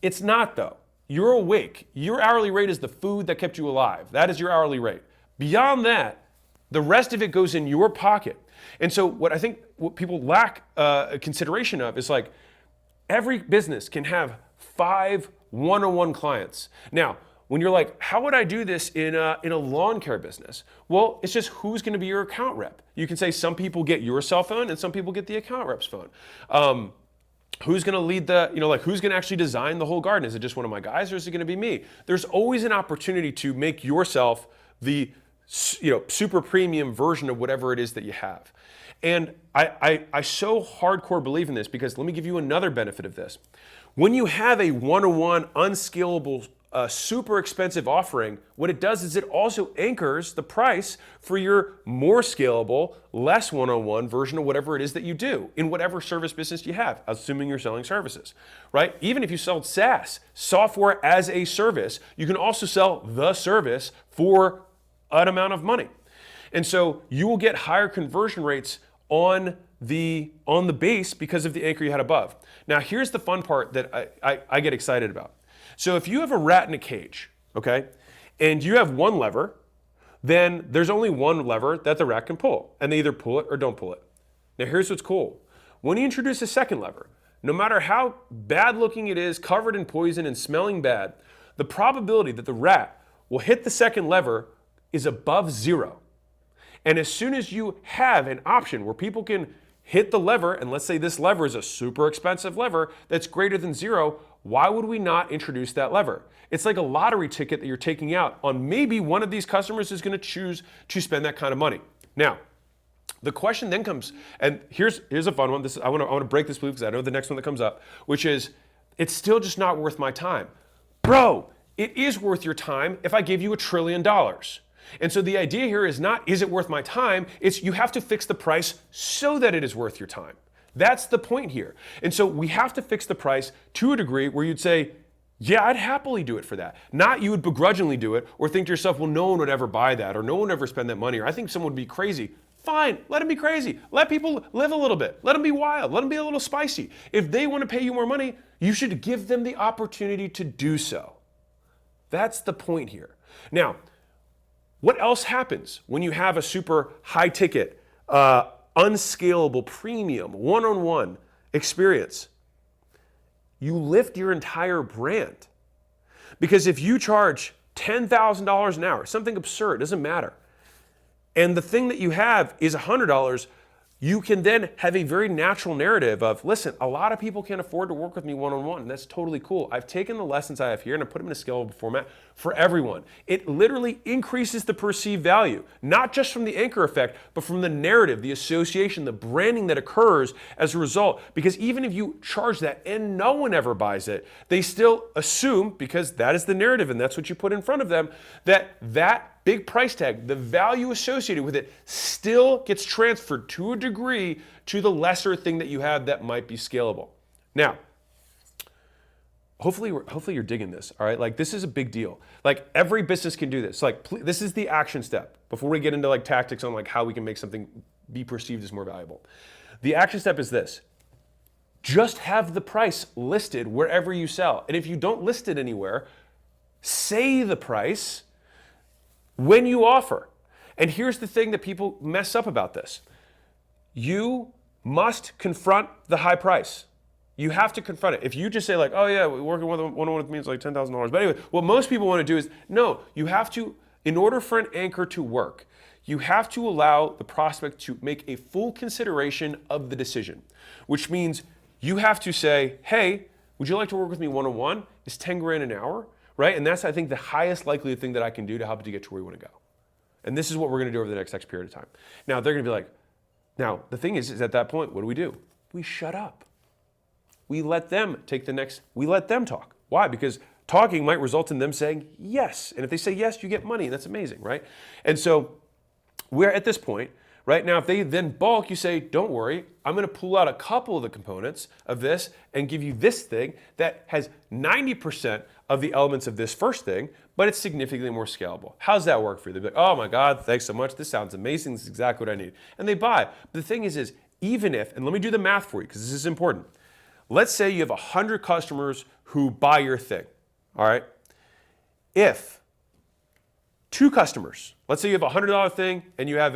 It's not though. You're awake. Your hourly rate is the food that kept you alive. That is your hourly rate. Beyond that, the rest of it goes in your pocket. And so what people lack consideration of is like, every business can have 5 one-on-one clients. Now, when you're like, how would I do this in a lawn care business? Well, it's just who's gonna be your account rep. You can say some people get your cell phone and some people get the account rep's phone. Who's gonna lead who's gonna actually design the whole garden? Is it just one of my guys or is it gonna be me? There's always an opportunity to make yourself the super premium version of whatever it is that you have. And I so hardcore believe in this because let me give you another benefit of this. When you have a one-on-one, unscalable, super expensive offering, what it does is it also anchors the price for your more scalable, less one-on-one version of whatever it is that you do in whatever service business you have, assuming you're selling services, right? Even if you sell SaaS, software as a service, you can also sell the service for an amount of money. And so you will get higher conversion rates on the base because of the anchor you had above. Now here's the fun part that I get excited about. So if you have a rat in a cage, okay, and you have one lever, then there's only one lever that the rat can pull, and they either pull it or don't pull it. Now here's what's cool. When you introduce a second lever, no matter how bad looking it is, covered in poison and smelling bad, the probability that the rat will hit the second lever is above 0. And as soon as you have an option where people can hit the lever, and let's say this lever is a super expensive lever that's greater than 0, why would we not introduce that lever? It's like a lottery ticket that you're taking out on maybe one of these customers is going to choose to spend that kind of money. Now, the question then comes, and here's a fun one. I want to break this belief because I know the next one that comes up, which is, it's still just not worth my time. Bro, it is worth your time if I give you $1 trillion. And so the idea here is not, is it worth my time? It's you have to fix the price so that it is worth your time. That's the point here. And so we have to fix the price to a degree where you'd say, yeah, I'd happily do it for that. Not you would begrudgingly do it or think to yourself, well, no one would ever buy that or no one would ever spend that money or I think someone would be crazy. Fine, let them be crazy. Let people live a little bit. Let them be wild. Let them be a little spicy. If they want to pay you more money, you should give them the opportunity to do so. That's the point here. Now, what else happens when you have a super high ticket, unscalable, premium, one-on-one experience? You lift your entire brand. Because if you charge $10,000 an hour, something absurd, doesn't matter, and the thing that you have is $100, you can then have a very natural narrative of, listen, a lot of people can't afford to work with me one-on-one, and that's totally cool. I've taken the lessons I have here and I put them in a scalable format for everyone. It literally increases the perceived value, not just from the anchor effect, but from the narrative, the association, the branding that occurs as a result. Because even if you charge that and no one ever buys it, they still assume, because that is the narrative and that's what you put in front of them, that big price tag, the value associated with it, still gets transferred to a degree to the lesser thing that you have that might be scalable. Now, hopefully you're digging this, all right? Like, this is a big deal. Like, every business can do this. Like, this is the action step before we get into like tactics on like how we can make something be perceived as more valuable. The action step is this. Just have the price listed wherever you sell. And if you don't list it anywhere, say the price when you offer. And here's the thing that people mess up about this. You must confront the high price. You have to confront it. If you just say like, oh yeah, working one-on-one with me is like $10,000. But anyway, what most people want to do is, no, you have to, in order for an anchor to work, you have to allow the prospect to make a full consideration of the decision, which means you have to say, hey, would you like to work with me one-on-one? Is 10 grand an hour, right? And that's, I think, the highest likelihood thing that I can do to help you to get to where you want to go. And this is what we're going to do over the next X period of time. Now, they're going to be like, now, the thing is at that point, what do? We shut up. We let them we let them talk. Why? Because talking might result in them saying yes. And if they say yes, you get money. And that's amazing, right? And so we're at this point, right? Now, if they then balk, you say, don't worry, I'm going to pull out a couple of the components of this and give you this thing that has 90% of the elements of this first thing, but it's significantly more scalable. How's that work for you? They'll be like, oh my God, thanks so much. This sounds amazing. This is exactly what I need. And they buy. But the thing is even if, and let me do the math for you because this is important. Let's say you have 100 customers who buy your thing, all right? If 2 customers, let's say you have a $100 thing and you have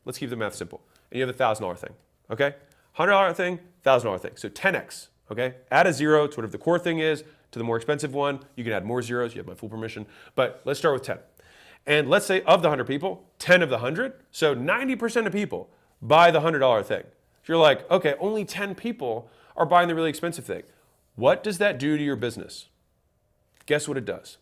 let's keep the math simple, and you have a $1,000 thing, okay? $100 thing, $1,000 thing, so 10x, okay? Add a zero to whatever the core thing is to the more expensive one. You can add more zeros, you have my full permission, but let's start with 10. And let's say of the 100 people, 10 of the 100, so 90% of people buy the $100 thing. So you're like, okay, only 10 people are buying the really expensive thing. What does that do to your business? Guess what it does?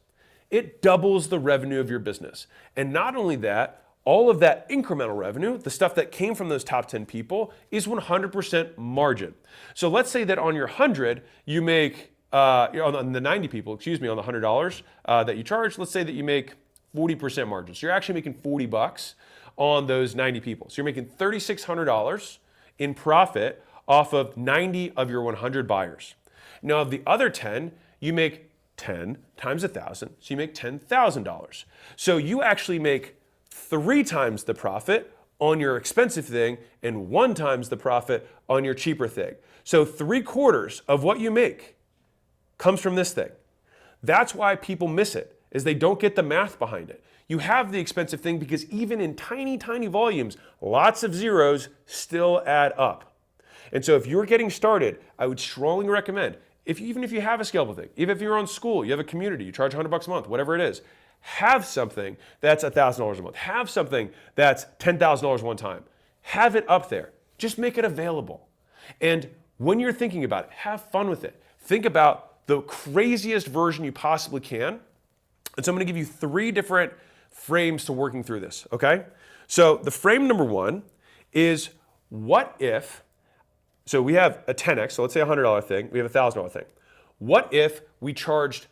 It doubles the revenue of your business. And not only that, all of that incremental revenue, the stuff that came from those top 10 people, is 100% margin. So let's say that on your 100, you make, on the 90 people, on the $100 that you charge, let's say that you make 40% margin. So you're actually making $40 on those 90 people. So you're making $3,600 in profit off of 90 of your 100 buyers. Now, of the other 10, you make 10 times 1,000, so you make $10,000. So you actually make 3 times the profit on your expensive thing and 1 times the profit on your cheaper thing. So 3/4 of what you make comes from this thing. That's why people miss it, is they don't get the math behind it. You have the expensive thing because even in tiny, tiny volumes, lots of zeros still add up. And so if you're getting started, I would strongly recommend, even if you have a scalable thing, even if you're on school, you have a community, you charge $100 a month, whatever it is, have something that's $1,000 a month. Have something that's $10,000 one time. Have it up there. Just make it available. And when you're thinking about it, have fun with it. Think about the craziest version you possibly can. And so I'm going to give you 3 different frames to working through this, okay? So the frame number 1 is what if, so we have a 10x, so let's say a $100 thing, we have a $1,000 thing. What if we charged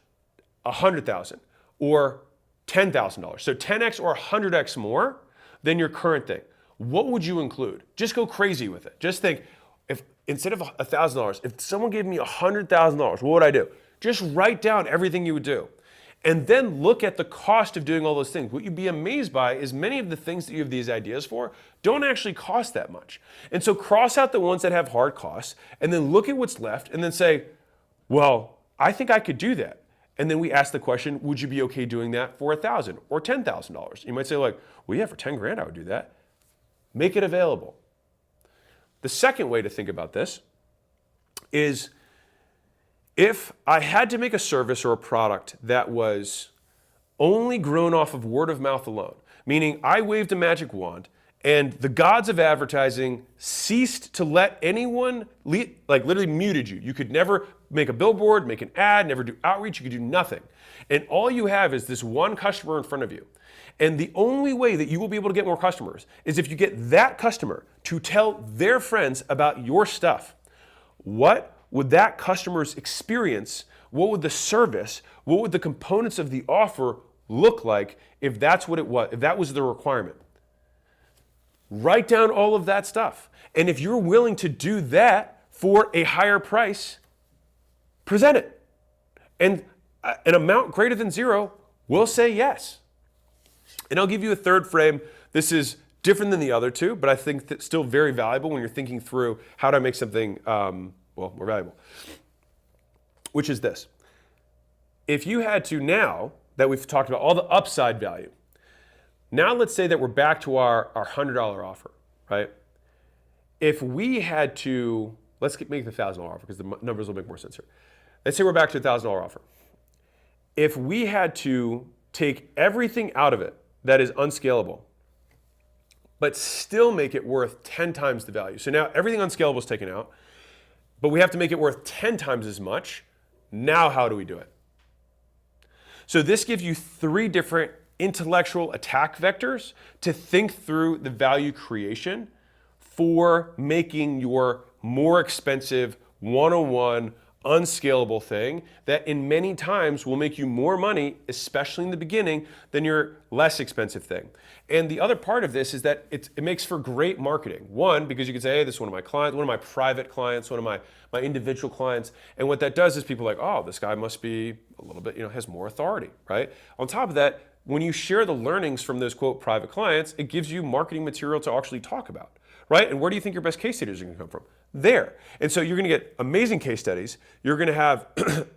$100,000 or $10,000? So 10x or 100x more than your current thing. What would you include? Just go crazy with it. Just think, if instead of $1,000, if someone gave me $100,000, what would I do? Just write down everything you would do. And then look at the cost of doing all those things. What you'd be amazed by is many of the things that you have these ideas for don't actually cost that much. And so cross out the ones that have hard costs and then look at what's left and then say, well, I think I could do that. And then we ask the question, would you be okay doing that for $1,000 or $10,000? You might say like, well, yeah, for 10 grand, I would do that. Make it available. The second way to think about this is, if I had to make a service or a product that was only grown off of word of mouth alone, meaning I waved a magic wand and the gods of advertising ceased to let anyone, literally muted you. You could never make a billboard, make an ad, never do outreach, you could do nothing. And all you have is this one customer in front of you. And the only way that you will be able to get more customers is if you get that customer to tell their friends about your stuff. What would that customer's experience, what would the service, what would the components of the offer look like if that's what it was, if that was the requirement? Write down all of that stuff. And if you're willing to do that for a higher price, present it. And an amount greater than 0 will say yes. And I'll give you a third frame. This is different than the other two, but I think that's still very valuable when you're thinking through how to make something more valuable, which is this. If you had to, now that we've talked about all the upside value, now let's say that we're back to our $100 offer, right? If we had to, let's make the $1,000 offer because the numbers will make more sense here. Let's say we're back to a $1,000 offer. If we had to take everything out of it that is unscalable, but still make it worth 10 times the value. So now everything unscalable is taken out, but we have to make it worth 10 times as much. Now how do we do it? So this gives you 3 different intellectual attack vectors to think through the value creation for making your more expensive one-on-one unscalable thing that in many times will make you more money, especially in the beginning, than your less expensive thing. And the other part of this is that it makes for great marketing. One, because you can say, hey, this is one of my clients, one of my private clients, one of my individual clients. And what that does is people are like, oh, this guy must be a little bit, has more authority, right? On top of that, when you share the learnings from those, quote, private clients, it gives you marketing material to actually talk about, right? And where do you think your best case studies are going to come from? There. And so you're going to get amazing case studies. You're going to have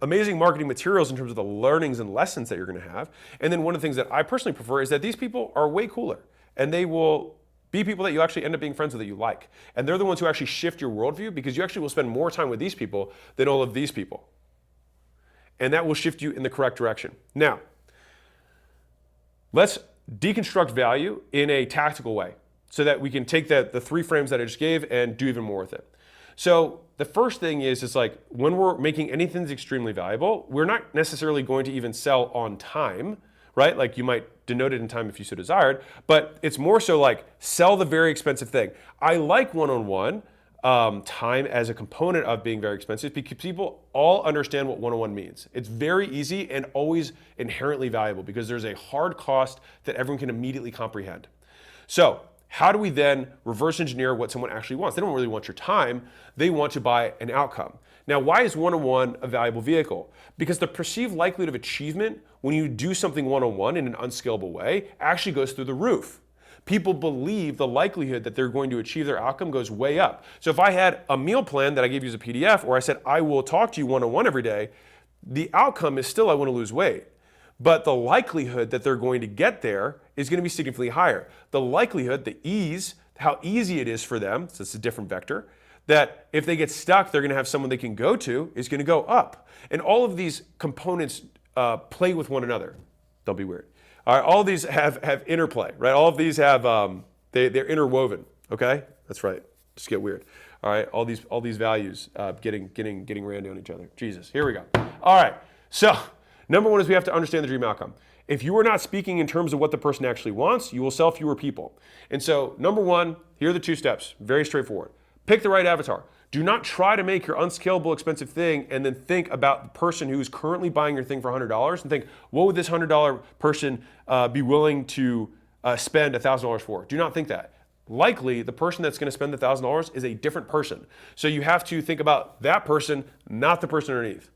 amazing marketing materials in terms of the learnings and lessons that you're going to have. And then one of the things that I personally prefer is that these people are way cooler and they will be people that you actually end up being friends with that you like. And they're the ones who actually shift your worldview because you actually will spend more time with these people than all of these people. And that will shift you in the correct direction. Now, let's deconstruct value in a tactical way so that we can take the 3 frames that I just gave and do even more with it. So the first thing is, it's like when we're making anything that's extremely valuable, we're not necessarily going to even sell on time, right? Like you might denote it in time if you so desired, but it's more so like sell the very expensive thing. I like one-on-one time as a component of being very expensive because people all understand what one-on-one means. It's very easy and always inherently valuable because there's a hard cost that everyone can immediately comprehend. So how do we then reverse engineer what someone actually wants? They don't really want your time. They want to buy an outcome. Now, why is one-on-one a valuable vehicle? Because the perceived likelihood of achievement when you do something one-on-one in an unscalable way actually goes through the roof. People believe the likelihood that they're going to achieve their outcome goes way up. So if I had a meal plan that I gave you as a PDF, or I said, I will talk to you one-on-one every day, the outcome is still I want to lose weight. But the likelihood that they're going to get there is going to be significantly higher. The likelihood, the ease, how easy it is for them, so it's a different vector, that if they get stuck, they're going to have someone they can go to, is going to go up. And all of these components play with one another. Don't be weird. All right, all of these have interplay, right? All of these have, they're interwoven, okay? That's right, just get weird. All right, all these values getting randy on each other. Jesus, here we go. All right, so number 1 is we have to understand the dream outcome. If you are not speaking in terms of what the person actually wants, you will sell fewer people. And so number 1, here are the 2 steps, very straightforward. Pick the right avatar. Do not try to make your unscalable expensive thing and then think about the person who's currently buying your thing for $100 and think, what would this $100 person be willing to spend $1,000 for? Do not think that. Likely, the person that's going to spend the $1,000 is a different person. So you have to think about that person, not the person underneath.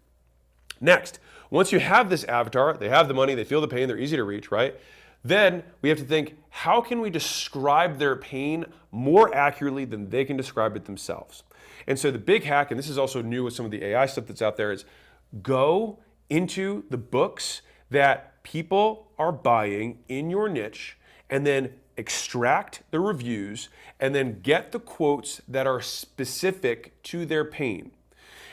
Next, once you have this avatar, they have the money, they feel the pain, they're easy to reach, right? Then we have to think, how can we describe their pain more accurately than they can describe it themselves? And so the big hack, and this is also new with some of the AI stuff that's out there, is go into the books that people are buying in your niche and then extract the reviews and then get the quotes that are specific to their pain.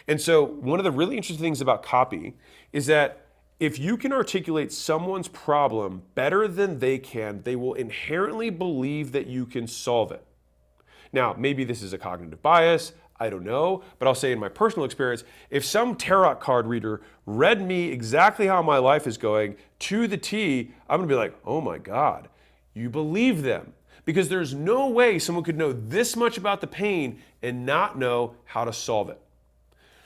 And so one of the really interesting things about copy is that if you can articulate someone's problem better than they can, they will inherently believe that you can solve it. Now, maybe this is a cognitive bias, I don't know, but I'll say in my personal experience, if some tarot card reader read me exactly how my life is going to the T, I'm gonna be like, oh my God, you believe them. Because there's no way someone could know this much about the pain and not know how to solve it.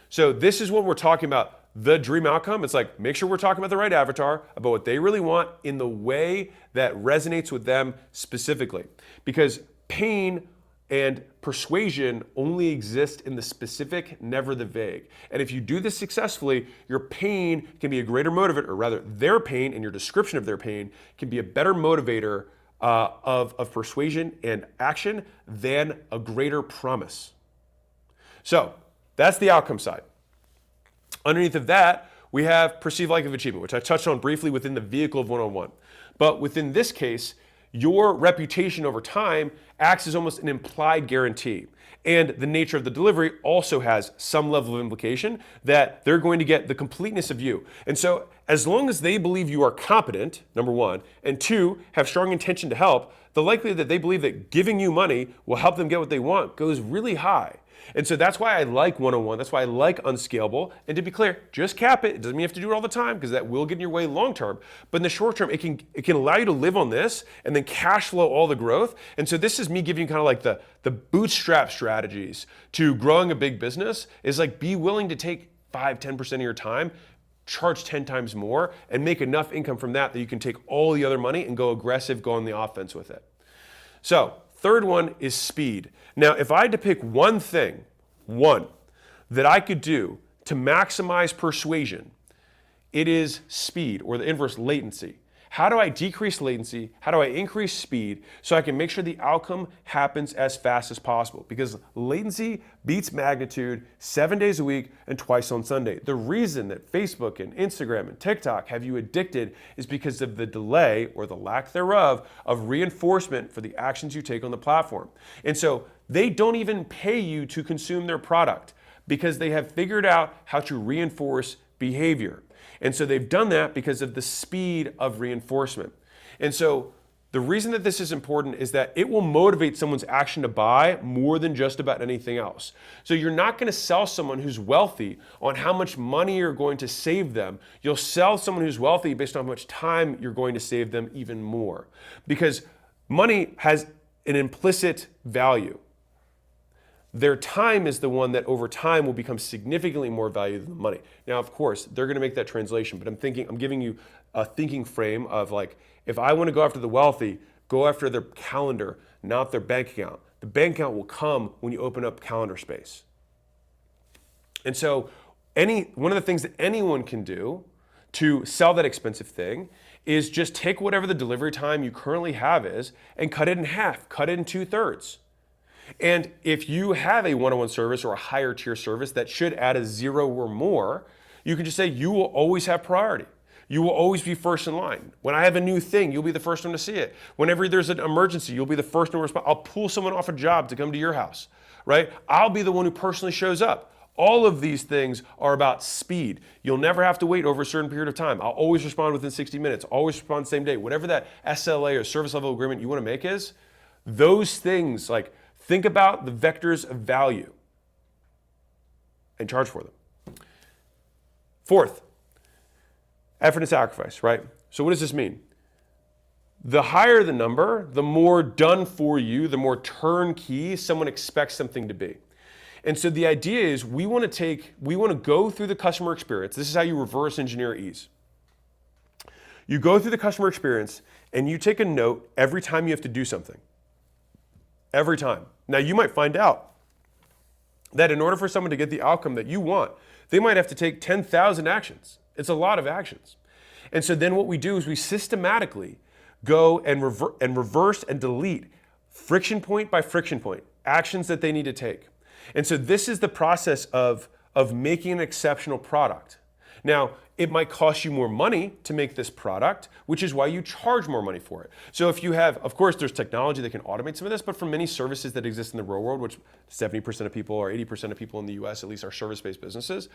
So this is what we're talking about, the dream outcome. It's like, make sure we're talking about the right avatar, about what they really want in the way that resonates with them specifically. Because pain And persuasion only exists in the specific, never the vague. And if you do this successfully, your pain can be a greater motivator, or rather their pain and your description of their pain can be a better motivator of persuasion and action than a greater promise. So that's the outcome side. Underneath of that, we have perceived like of achievement, which I touched on briefly within the vehicle of one-on-one. But within this case, your reputation over time acts as almost an implied guarantee. And the nature of the delivery also has some level of implication that they're going to get the completeness of you. And so as long as they believe you are competent, number one, and two, have strong intention to help, the likelihood that they believe that giving you money will help them get what they want goes really high. And so that's why I like one-on-one. That's why I like unscalable. And to be clear, just cap it. It doesn't mean you have to do it all the time because that will get in your way long term. But in the short term, it can allow you to live on this and then cash flow all the growth. And so this is me giving you kind of like the bootstrap strategies to growing a big business is like be willing to take 5-10% of your time, charge 10 times more, and make enough income from that you can take all the other money and go aggressive, go on the offense with it. So third one is speed. Now, if I had to pick one thing, that I could do to maximize persuasion, it is speed, or the inverse, latency. How do I decrease latency? How do I increase speed so I can make sure the outcome happens as fast as possible? Because latency beats magnitude 7 days a week and twice on Sunday. The reason that Facebook and Instagram and TikTok have you addicted is because of the delay, or the lack thereof, of reinforcement for the actions you take on the platform. And so they don't even pay you to consume their product because they have figured out how to reinforce behavior. And so they've done that because of the speed of reinforcement. And so the reason that this is important is that it will motivate someone's action to buy more than just about anything else. So you're not going to sell someone who's wealthy on how much money you're going to save them. You'll sell someone who's wealthy based on how much time you're going to save them even more. Because money has an implicit value. Their time is the one that over time will become significantly more valuable than money. Now, of course, they're going to make that translation, but I'm giving you a thinking frame of like, if I want to go after the wealthy, go after their calendar, not their bank account. The bank account will come when you open up calendar space. And so one of the things that anyone can do to sell that expensive thing is just take whatever the delivery time you currently have is and cut it in half, cut it in 2/3. And if you have a one-on-one service or a higher tier service that should add a 0 or more, you can just say you will always have priority. You will always be first in line. When I have a new thing, you'll be the first one to see it. Whenever there's an emergency, you'll be the first one to respond. I'll pull someone off a job to come to your house, right? I'll be the one who personally shows up. All of these things are about speed. You'll never have to wait over a certain period of time. I'll always respond within 60 minutes, always respond the same day. Whatever that SLA or service level agreement you want to make is, those things, like, think about the vectors of value and charge for them. Fourth, effort and sacrifice, right? So what does this mean? The higher the number, the more done for you, the more turnkey someone expects something to be. And so the idea is we want to go through the customer experience. This is how you reverse engineer ease. You go through the customer experience and you take a note every time you have to do something. Every time. Now, you might find out that in order for someone to get the outcome that you want, they might have to take 10,000 actions. It's a lot of actions. And so then what we do is we systematically go and reverse and delete friction point by friction point, actions that they need to take. And so this is the process of making an exceptional product. Now, it might cost you more money to make this product, which is why you charge more money for it. So if you have, of course, there's technology that can automate some of this, but for many services that exist in the real world, which 70% of people or 80% of people in the US at least are service-based businesses,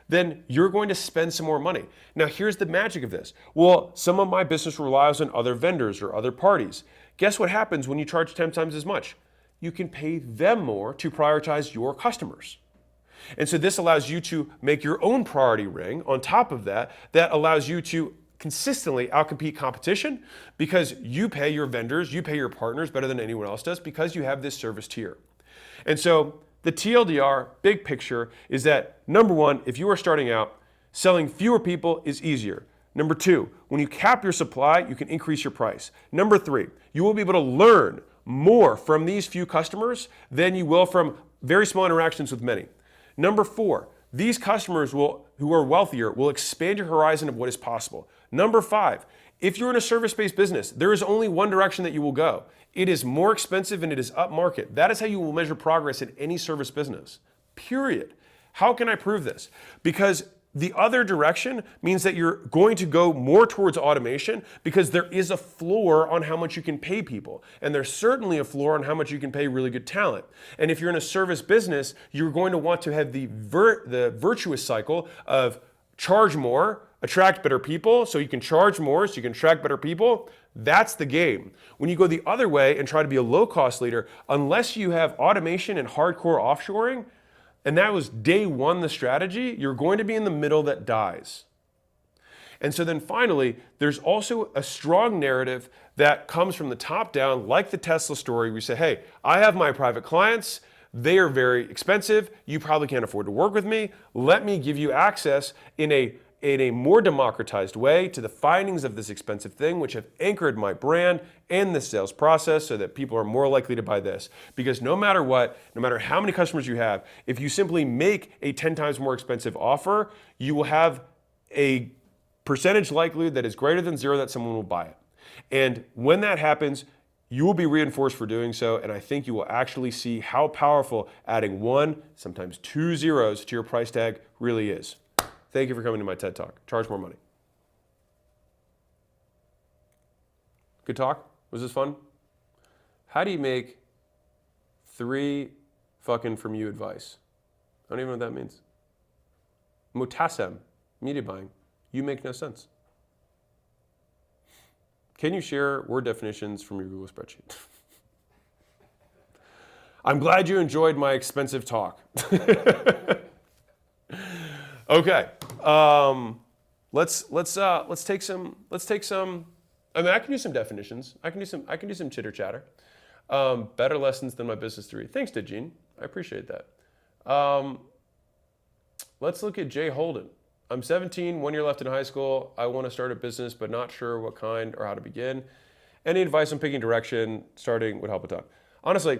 then you're going to spend some more money. Now, here's the magic of this. Well, some of my business relies on other vendors or other parties. Guess what happens when you charge 10 times as much? You can pay them more to prioritize your customers. And so this allows you to make your own priority ring on top of that, that allows you to consistently outcompete competition because you pay your vendors, you pay your partners better than anyone else does because you have this service tier. And so the TLDR, big picture, is that number one, if you are starting out, selling fewer people is easier. Number two, when you cap your supply, you can increase your price. Number three, you will be able to learn more from these few customers than you will from very small interactions with many. Number 4, these customers who are wealthier will expand your horizon of what is possible. Number 5, if you're in a service-based business, there is only one direction that you will go. It is more expensive and it is upmarket. That is how you will measure progress in any service business, period. How can I prove this? Because the other direction means that you're going to go more towards automation because there is a floor on how much you can pay people. And there's certainly a floor on how much you can pay really good talent. And if you're in a service business, you're going to want to have the virtuous cycle of charge more, attract better people, so you can charge more, so you can attract better people. That's the game. When you go the other way and try to be a low-cost leader, unless you have automation and hardcore offshoring, and that was day one, the strategy, you're going to be in the middle that dies. And so then finally, there's also a strong narrative that comes from the top down, like the Tesla story. We say, hey, I have my private clients. They are very expensive. You probably can't afford to work with me. Let me give you access in a more democratized way to the findings of this expensive thing, which have anchored my brand and the sales process so that people are more likely to buy this. Because no matter what, no matter how many customers you have, if you simply make a 10 times more expensive offer, you will have a percentage likelihood that is greater than 0 that someone will buy it. And when that happens, you will be reinforced for doing so, and I think you will actually see how powerful adding 1, sometimes 2 zeros to your price tag really is. Thank you for coming to my TED Talk. Charge more money. Good talk? Was this fun? How do you make 3 fucking from you advice? I don't even know what that means. Mutasem, media buying. You make no sense. Can you share word definitions from your Google spreadsheet? I'm glad you enjoyed my expensive talk. Okay, let's take some. I mean, I can do some definitions. I can do some chitter chatter. Better lessons than my business theory. Thanks, Dejin. I appreciate that. Let's look at Jay Holden. I'm 17, 1 year left in high school. I want to start a business, but not sure what kind or how to begin. Any advice on picking direction, starting would help a ton. Honestly,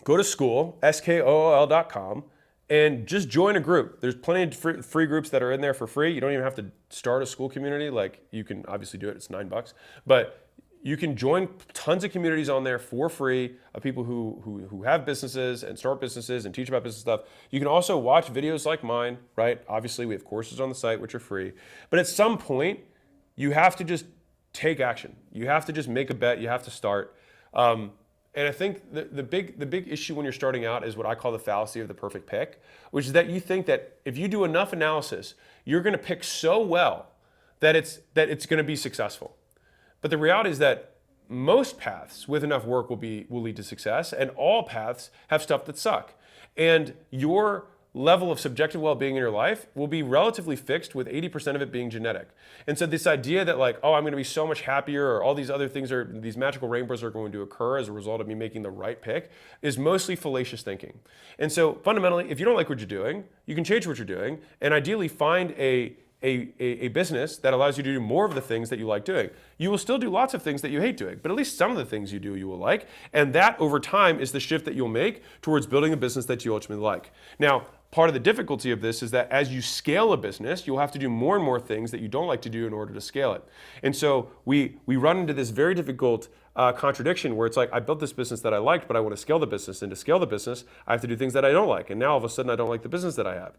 go to school, skool.com. And just join a group. There's plenty of free groups that are in there for free. You don't even have to start a school community. Like, you can obviously do it. It's $9. But you can join tons of communities on there for free of people who have businesses and start businesses and teach about business stuff. You can also watch videos like mine, right? Obviously, we have courses on the site which are free. But at some point, you have to just take action. You have to just make a bet. You have to start. And I think the big issue when you're starting out is what I call the fallacy of the perfect pick, which is that you think that if you do enough analysis, you're going to pick so well that it's going to be successful. But the reality is that most paths with enough work will lead to success, and all paths have stuff that suck. And your level of subjective well-being in your life will be relatively fixed, with 80% of it being genetic. And so this idea that like, oh, I'm going to be so much happier, or all these other things, these magical rainbows are going to occur as a result of me making the right pick, is mostly fallacious thinking. And so fundamentally, if you don't like what you're doing, you can change what you're doing, and ideally find a business that allows you to do more of the things that you like doing. You will still do lots of things that you hate doing, but at least some of the things you do you will like. And that over time is the shift that you'll make towards building a business that you ultimately like. Now, part of the difficulty of this is that as you scale a business, you'll have to do more and more things that you don't like to do in order to scale it. And so we run into this very difficult contradiction where it's like, I built this business that I liked, but I want to scale the business. And to scale the business, I have to do things that I don't like. And now all of a sudden I don't like the business that I have.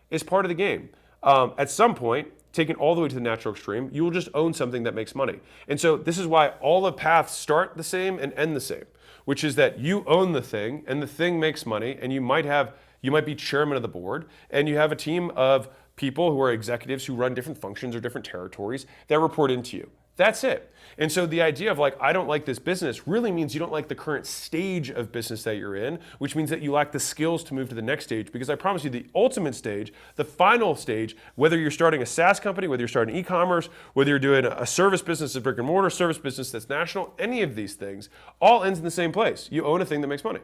It's part of the game. At some point, taken all the way to the natural extreme, you will just own something that makes money. And so this is why all the paths start the same and end the same, which is that you own the thing and the thing makes money, and you might be chairman of the board, and you have a team of people who are executives who run different functions or different territories that report into you. That's it. And so the idea of like, I don't like this business really means you don't like the current stage of business that you're in, which means that you lack the skills to move to the next stage. Because I promise you, the ultimate stage, the final stage, whether you're starting a SaaS company, whether you're starting e-commerce, whether you're doing a service business, a brick and mortar service business that's national, any of these things, all ends in the same place. You own a thing that makes money.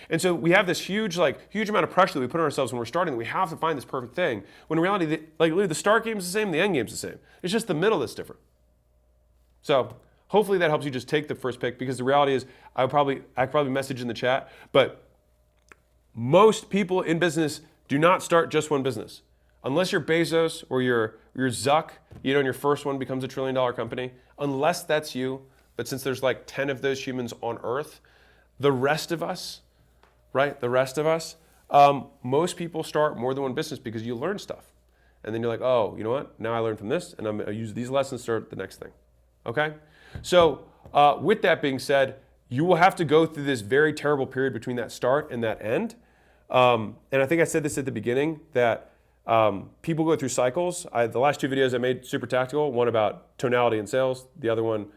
And so we have this huge amount of pressure that we put on ourselves when we're starting, that we have to find this perfect thing. When in reality, the start game is the same, the end game is the same. It's just the middle that's different. So Hopefully that helps you just take the first pick, because the reality is I could probably message in the chat, but most people in business do not start just one business. Unless you're Bezos or you're Zuck, and your first one becomes $1 trillion company, unless that's you, but since there's like 10 of those humans on earth, the rest of us, right? Most people start more than one business because you learn stuff. And then you're like, oh, you know what? Now I learned from this, and I'm going to use these lessons to start the next thing. Okay? So with that being said, you will have to go through this very terrible period between that start and that end. And I think I said this at the beginning, that people go through cycles. The last 2 videos I made super tactical, one about tonality in sales. The other one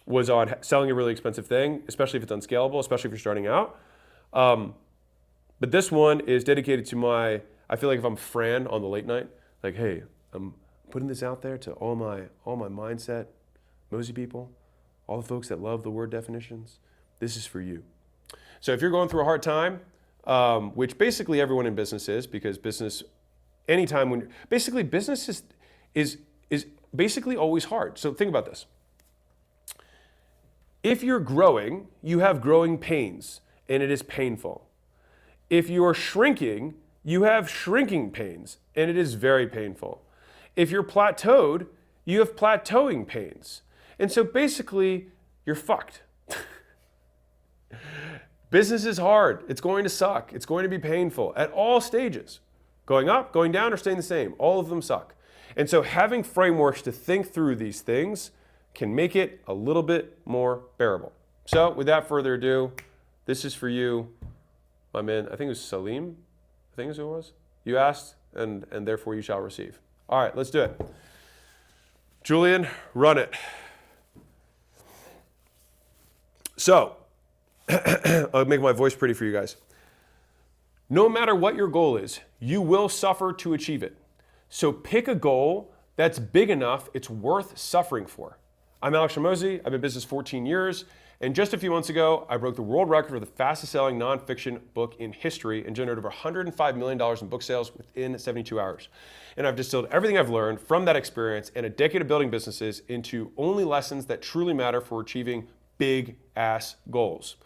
was on selling a really expensive thing, especially if it's unscalable, especially if you're starting out. But this one is dedicated to I feel like if I'm Fran on the late night, like, hey, I'm putting this out there to all my mindset, Mozi people, all the folks that love the word definitions. This is for you. So if you're going through a hard time, which basically everyone in business is, because business, anytime when basically business is basically always hard. So think about this. If you're growing, you have growing pains, and it is painful. If you're shrinking, you have shrinking pains, and it is very painful. If you're plateaued, you have plateauing pains. And so basically, you're fucked. Business is hard. It's going to suck. It's going to be painful at all stages. Going up, going down, or staying the same. All of them suck. And so having frameworks to think through these things can make it a little bit more bearable. So without further ado, this is for you, my man. I think it was Salim. I think is who it was. You asked, and therefore you shall receive. All right, let's do it. Julian, run it. So, I'll make my voice pretty for you guys. No matter what your goal is, you will suffer to achieve it. So pick a goal that's big enough it's worth suffering for. I'm Alex Hormozi. I've been in business 14 years. And just a few months ago, I broke the world record for the fastest selling nonfiction book in history and generated over $105 million in book sales within 72 hours. And I've distilled everything I've learned from that experience and a decade of building businesses into only lessons that truly matter for achieving big ass goals.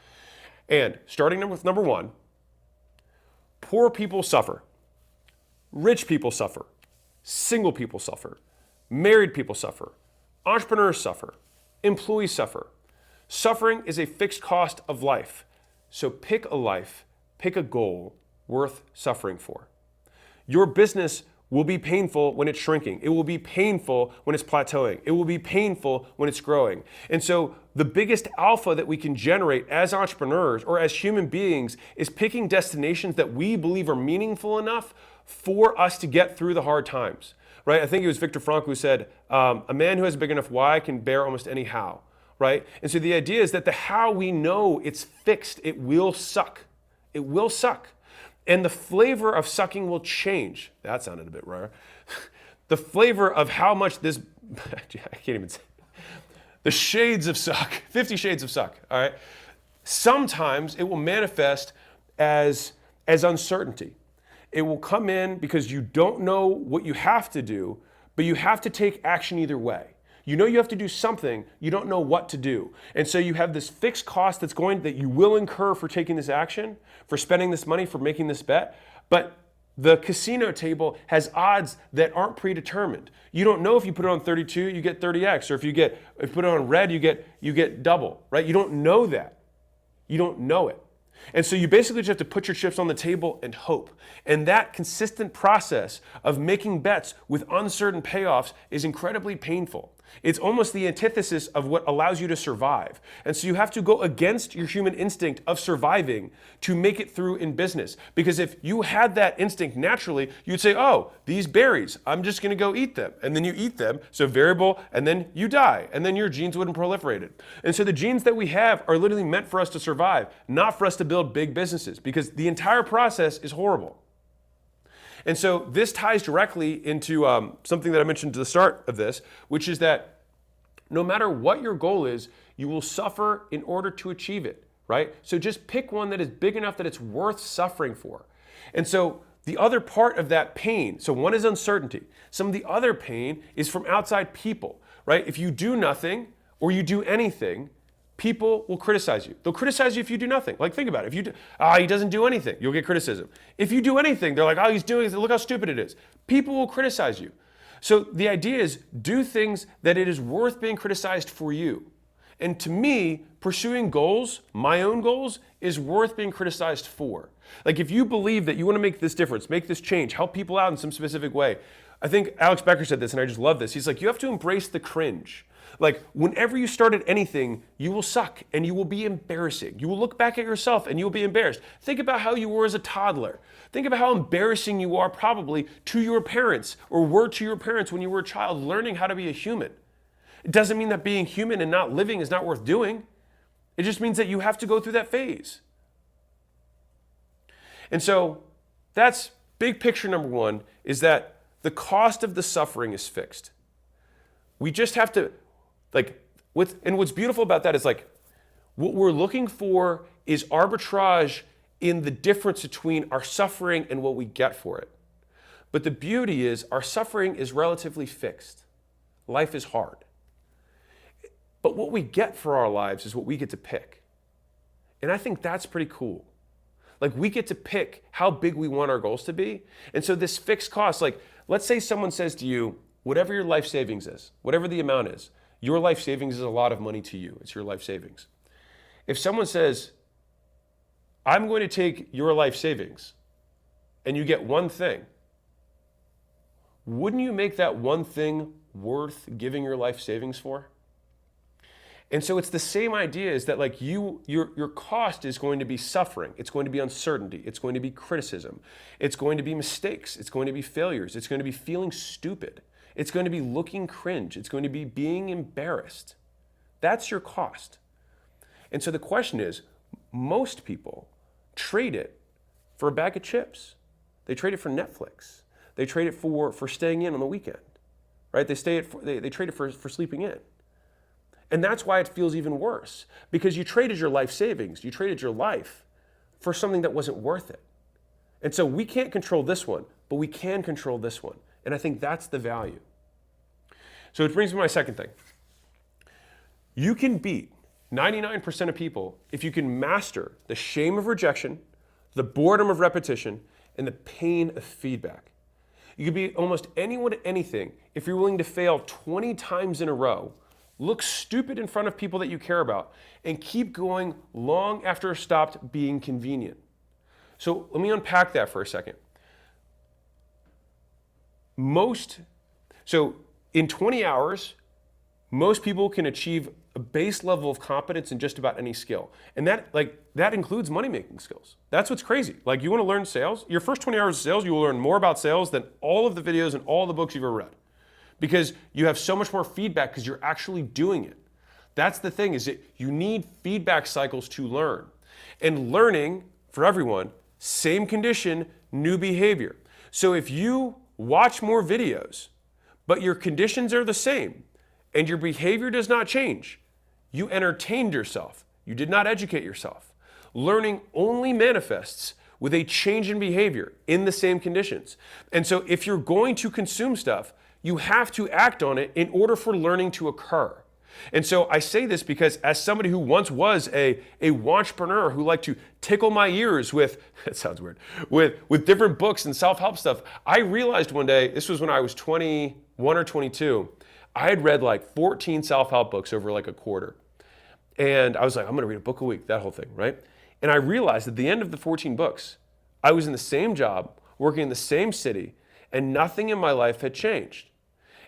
And starting with number 1, poor people suffer, rich people suffer, single people suffer, married people suffer, entrepreneurs suffer, employees suffer. Suffering is a fixed cost of life. So pick a life, pick a goal worth suffering for. Your business will be painful when it's shrinking. It will be painful when it's plateauing. It will be painful when it's growing. And so the biggest alpha that we can generate as entrepreneurs or as human beings is picking destinations that we believe are meaningful enough for us to get through the hard times, right? I think it was Viktor Frankl who said, a man who has a big enough why can bear almost any how. Right? And so the idea is that the how we know it's fixed, it will suck. It will suck. And the flavor of sucking will change. That sounded a bit rare. The flavor of how much this, I can't even say, the shades of suck, 50 shades of suck, all right? Sometimes it will manifest as uncertainty. It will come in because you don't know what you have to do, but you have to take action either way. You know you have to do something, you don't know what to do. And so you have this fixed cost that you will incur for taking this action, for spending this money, for making this bet. But the casino table has odds that aren't predetermined. You don't know if you put it on 32, you get 30x, or if you put it on red, you get double, right? You don't know that. You don't know it. And so you basically just have to put your chips on the table and hope. And that consistent process of making bets with uncertain payoffs is incredibly painful. It's almost the antithesis of what allows you to survive. And so you have to go against your human instinct of surviving to make it through in business. Because if you had that instinct naturally, you'd say, oh, these berries, I'm just going to go eat them. And then you eat them, so variable, and then you die. And then your genes wouldn't proliferate it. And so the genes that we have are literally meant for us to survive, not for us to build big businesses, because the entire process is horrible. And so this ties directly into something that I mentioned at the start of this, which is that no matter what your goal is, you will suffer in order to achieve it, right? So just pick one that is big enough that it's worth suffering for. And so the other part of that pain, so one is uncertainty. Some of the other pain is from outside people, right? If you do nothing, or you do anything, people will criticize you. They'll criticize you if you do nothing. Like, think about it. If you do, he doesn't do anything, you'll get criticism. If you do anything, they're like, he's doing it. Look how stupid it is. People will criticize you. So the idea is do things that it is worth being criticized for you. And to me, pursuing goals, my own goals, is worth being criticized for. Like, if you believe that you want to make this difference, make this change, help people out in some specific way. I think Alex Becker said this, and I just love this. He's like, you have to embrace the cringe. Like, whenever you start at anything, you will suck and you will be embarrassing. You will look back at yourself and you will be embarrassed. Think about how you were as a toddler. Think about how embarrassing you are probably to your parents or were to your parents when you were a child learning how to be a human. It doesn't mean that being human and not living is not worth doing. It just means that you have to go through that phase. And so that's big picture number one, is that the cost of the suffering is fixed. We just have to, and what's beautiful about that is what we're looking for is arbitrage in the difference between our suffering and what we get for it. But the beauty is our suffering is relatively fixed. Life is hard. But what we get for our lives is what we get to pick. And I think that's pretty cool. We get to pick how big we want our goals to be. And so this fixed cost, let's say someone says to you, whatever your life savings is, whatever the amount is, your life savings is a lot of money to you. It's your life savings. If someone says, I'm going to take your life savings and you get one thing, wouldn't you make that one thing worth giving your life savings for? And so it's the same idea, is that your cost is going to be suffering. It's going to be uncertainty. It's going to be criticism. It's going to be mistakes. It's going to be failures. It's going to be feeling stupid. It's going to be looking cringe. It's going to be being embarrassed. That's your cost. And so the question is, most people trade it for a bag of chips. They trade it for Netflix. They trade it for staying in on the weekend, right? They trade it for sleeping in. And that's why it feels even worse, because you traded your life savings, you traded your life for something that wasn't worth it. And so we can't control this one, but we can control this one. And I think that's the value. So it brings me to my second thing. You can beat 99% of people if you can master the shame of rejection, the boredom of repetition, and the pain of feedback. You can beat almost anyone at anything if you're willing to fail 20 times in a row, look stupid in front of people that you care about, and keep going long after it stopped being convenient. So let me unpack that for a second. So in 20 hours, most people can achieve a base level of competence in just about any skill. And that includes money-making skills. That's what's crazy. You want to learn sales? Your first 20 hours of sales, you will learn more about sales than all of the videos and all the books you've ever read. Because you have so much more feedback because you're actually doing it. That's the thing, is that you need feedback cycles to learn. And learning, for everyone, same condition, new behavior. So if you watch more videos, but your conditions are the same, and your behavior does not change, you entertained yourself. You did not educate yourself. Learning only manifests with a change in behavior in the same conditions. And so if you're going to consume stuff, you have to act on it in order for learning to occur. And so I say this because as somebody who once was a wantrepreneur who liked to tickle my ears with, that sounds weird, with different books and self-help stuff, I realized one day, this was when I was 21 or 22, I had read 14 self-help books over a quarter. And I was like, I'm going to read a book a week, that whole thing, right? And I realized at the end of the 14 books, I was in the same job, working in the same city, and nothing in my life had changed.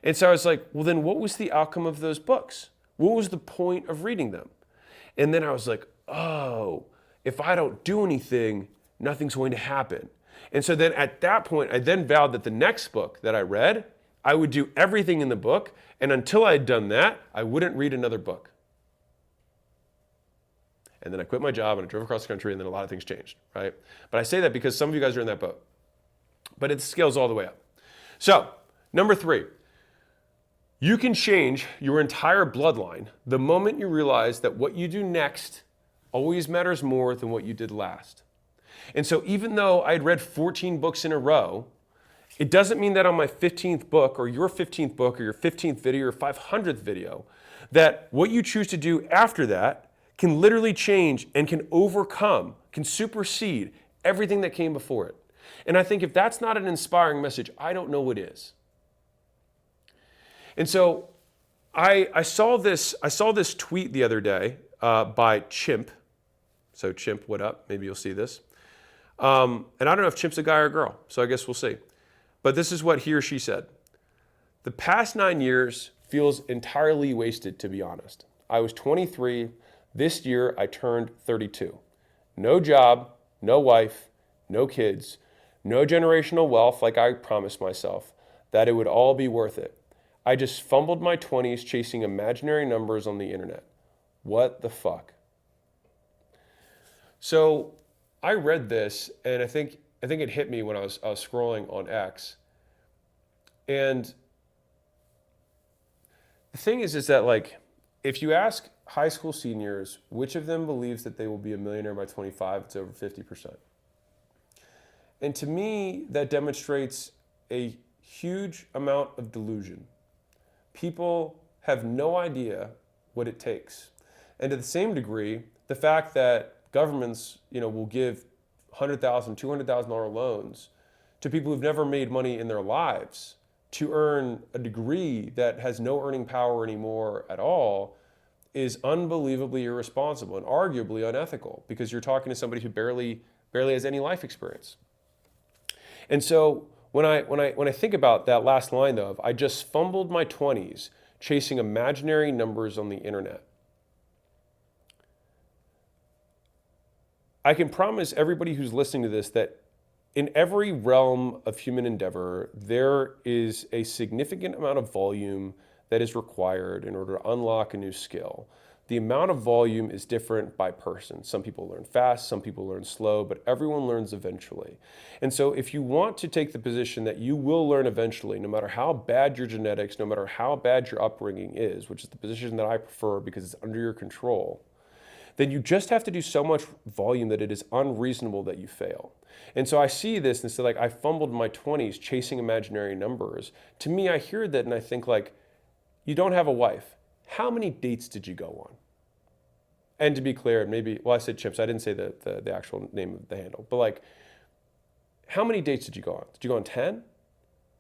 And so I was like, well, then what was the outcome of those books? What was the point of reading them? And then I was like, oh, if I don't do anything, nothing's going to happen. And so then at that point, I then vowed that the next book that I read, I would do everything in the book. And until I had done that, I wouldn't read another book. And then I quit my job and I drove across the country, and then a lot of things changed, right? But I say that because some of you guys are in that boat. But it scales all the way up. So, number 3. You can change your entire bloodline the moment you realize that what you do next always matters more than what you did last. And so even though I'd read 14 books in a row, It doesn't mean that on my 15th book or your 15th book or your 15th video or 500th video, that what you choose to do after that can literally change and can overcome, can supersede everything that came before it. And I think if that's not an inspiring message, I don't know what is. And so I saw this tweet the other day by Chimp. So Chimp, what up? Maybe you'll see this. And I don't know if Chimp's a guy or a girl, so I guess we'll see. But this is what he or she said. The past 9 years feels entirely wasted, to be honest. I was 23. This year, I turned 32. No job, no wife, no kids, no generational wealth like I promised myself, that it would all be worth it. I just fumbled my 20s chasing imaginary numbers on the internet. What the fuck? So I read this, and I think it hit me when I was scrolling on X. And the thing is that, like, if you ask high school seniors which of them believes that they will be a millionaire by 25, it's over 50%. And to me, that demonstrates a huge amount of delusion. People have no idea what it takes. And to the same degree, the fact that governments, will give $100,000, $200,000 loans to people who've never made money in their lives to earn a degree that has no earning power anymore at all is unbelievably irresponsible and arguably unethical, because you're talking to somebody who barely has any life experience. And so when I think about that last line though, of I just fumbled my 20s chasing imaginary numbers on the internet, I can promise everybody who's listening to this that in every realm of human endeavor, there is a significant amount of volume that is required in order to unlock a new skill. The amount of volume is different by person. Some people learn fast, some people learn slow, but everyone learns eventually. And so if you want to take the position that you will learn eventually, no matter how bad your genetics, no matter how bad your upbringing is, which is the position that I prefer because it's under your control, then you just have to do so much volume that it is unreasonable that you fail. And so I see this and say, like, I fumbled my 20s chasing imaginary numbers. To me, I hear that and I think, like, you don't have a wife. How many dates did you go on? And to be clear, I said Chips. I didn't say the actual name of the handle. But, like, how many dates did you go on? Did you go on 10?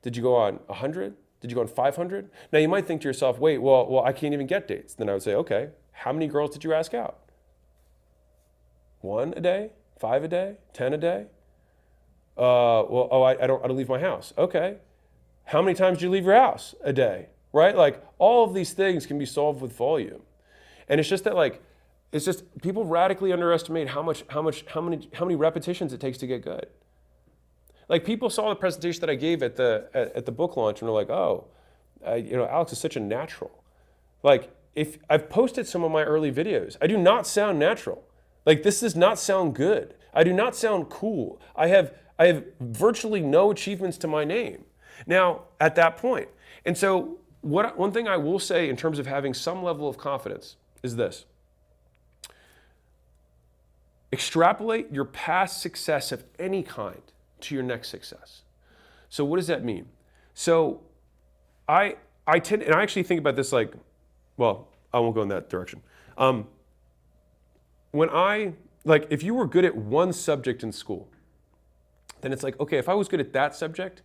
Did you go on 100? Did you go on 500? Now, you might think to yourself, wait, well, I can't even get dates. Then I would say, okay, how many girls did you ask out? 1 a day? 5 a day? 10 a day? I don't leave my house. Okay. How many times do you leave your house a day? Right? Like, all of these things can be solved with volume. And it's just that, like, people radically underestimate how many repetitions it takes to get good. Like, people saw the presentation that I gave at the book launch and were like, oh, Alex is such a natural. Like, if I've posted some of my early videos, I do not sound natural. Like, this does not sound good. I do not sound cool. I have virtually no achievements to my name now at that point. And so one thing I will say in terms of having some level of confidence is this. Extrapolate your past success of any kind to your next success. So what does that mean? So I tend, and I actually think about this like, well, I won't go in that direction. If you were good at one subject in school, then it's like, okay, if I was good at that subject,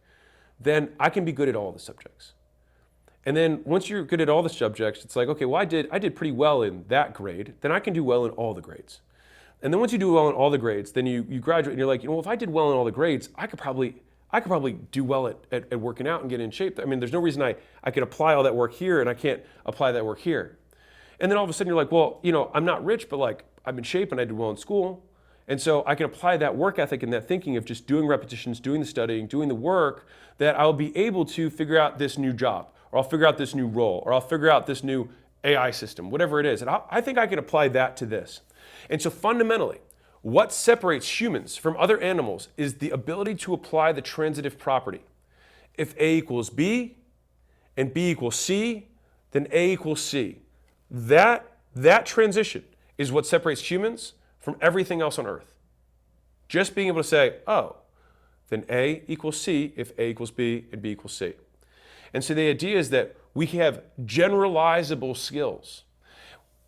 then I can be good at all the subjects. And then once you're good at all the subjects, it's like, okay, well, I did pretty well in that grade, then I can do well in all the grades. And then once you do well in all the grades, then you graduate and you're like, if I did well in all the grades, I could probably do well at working out and get in shape. I mean, there's no reason I could apply all that work here and I can't apply that work here. And then all of a sudden you're like, well, I'm not rich, but like I'm in shape and I did well in school. And so I can apply that work ethic and that thinking of just doing repetitions, doing the studying, doing the work, that I'll be able to figure out this new job, or I'll figure out this new role, or I'll figure out this new AI system, whatever it is. And I think I can apply that to this. And so fundamentally, what separates humans from other animals is the ability to apply the transitive property. If A equals B and B equals C, then A equals C. That transition is what separates humans from everything else on Earth. Just being able to say, oh, then A equals C if A equals B and B equals C. And so the idea is that we have generalizable skills.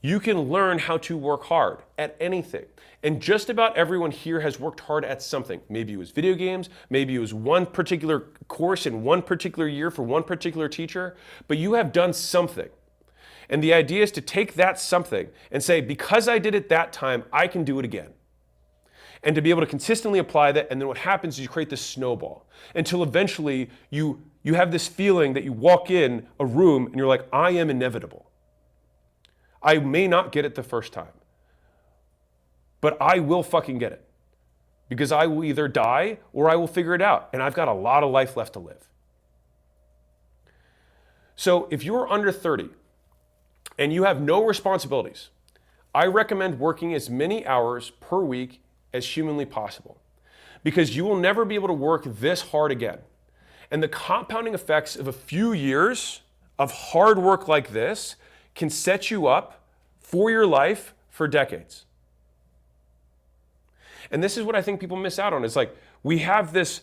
You can learn how to work hard at anything. And just about everyone here has worked hard at something. Maybe it was video games, maybe it was one particular course in one particular year for one particular teacher, but you have done something. And the idea is to take that something and say, because I did it that time, I can do it again. And to be able to consistently apply that, and then what happens is you create this snowball until eventually you have this feeling that you walk in a room and you're like, I am inevitable. I may not get it the first time, but I will fucking get it. Because I will either die or I will figure it out. And I've got a lot of life left to live. So if you're under 30 and you have no responsibilities, I recommend working as many hours per week as humanly possible. Because you will never be able to work this hard again. And the compounding effects of a few years of hard work like this can set you up for your life for decades. And this is what I think people miss out on. It's like we have this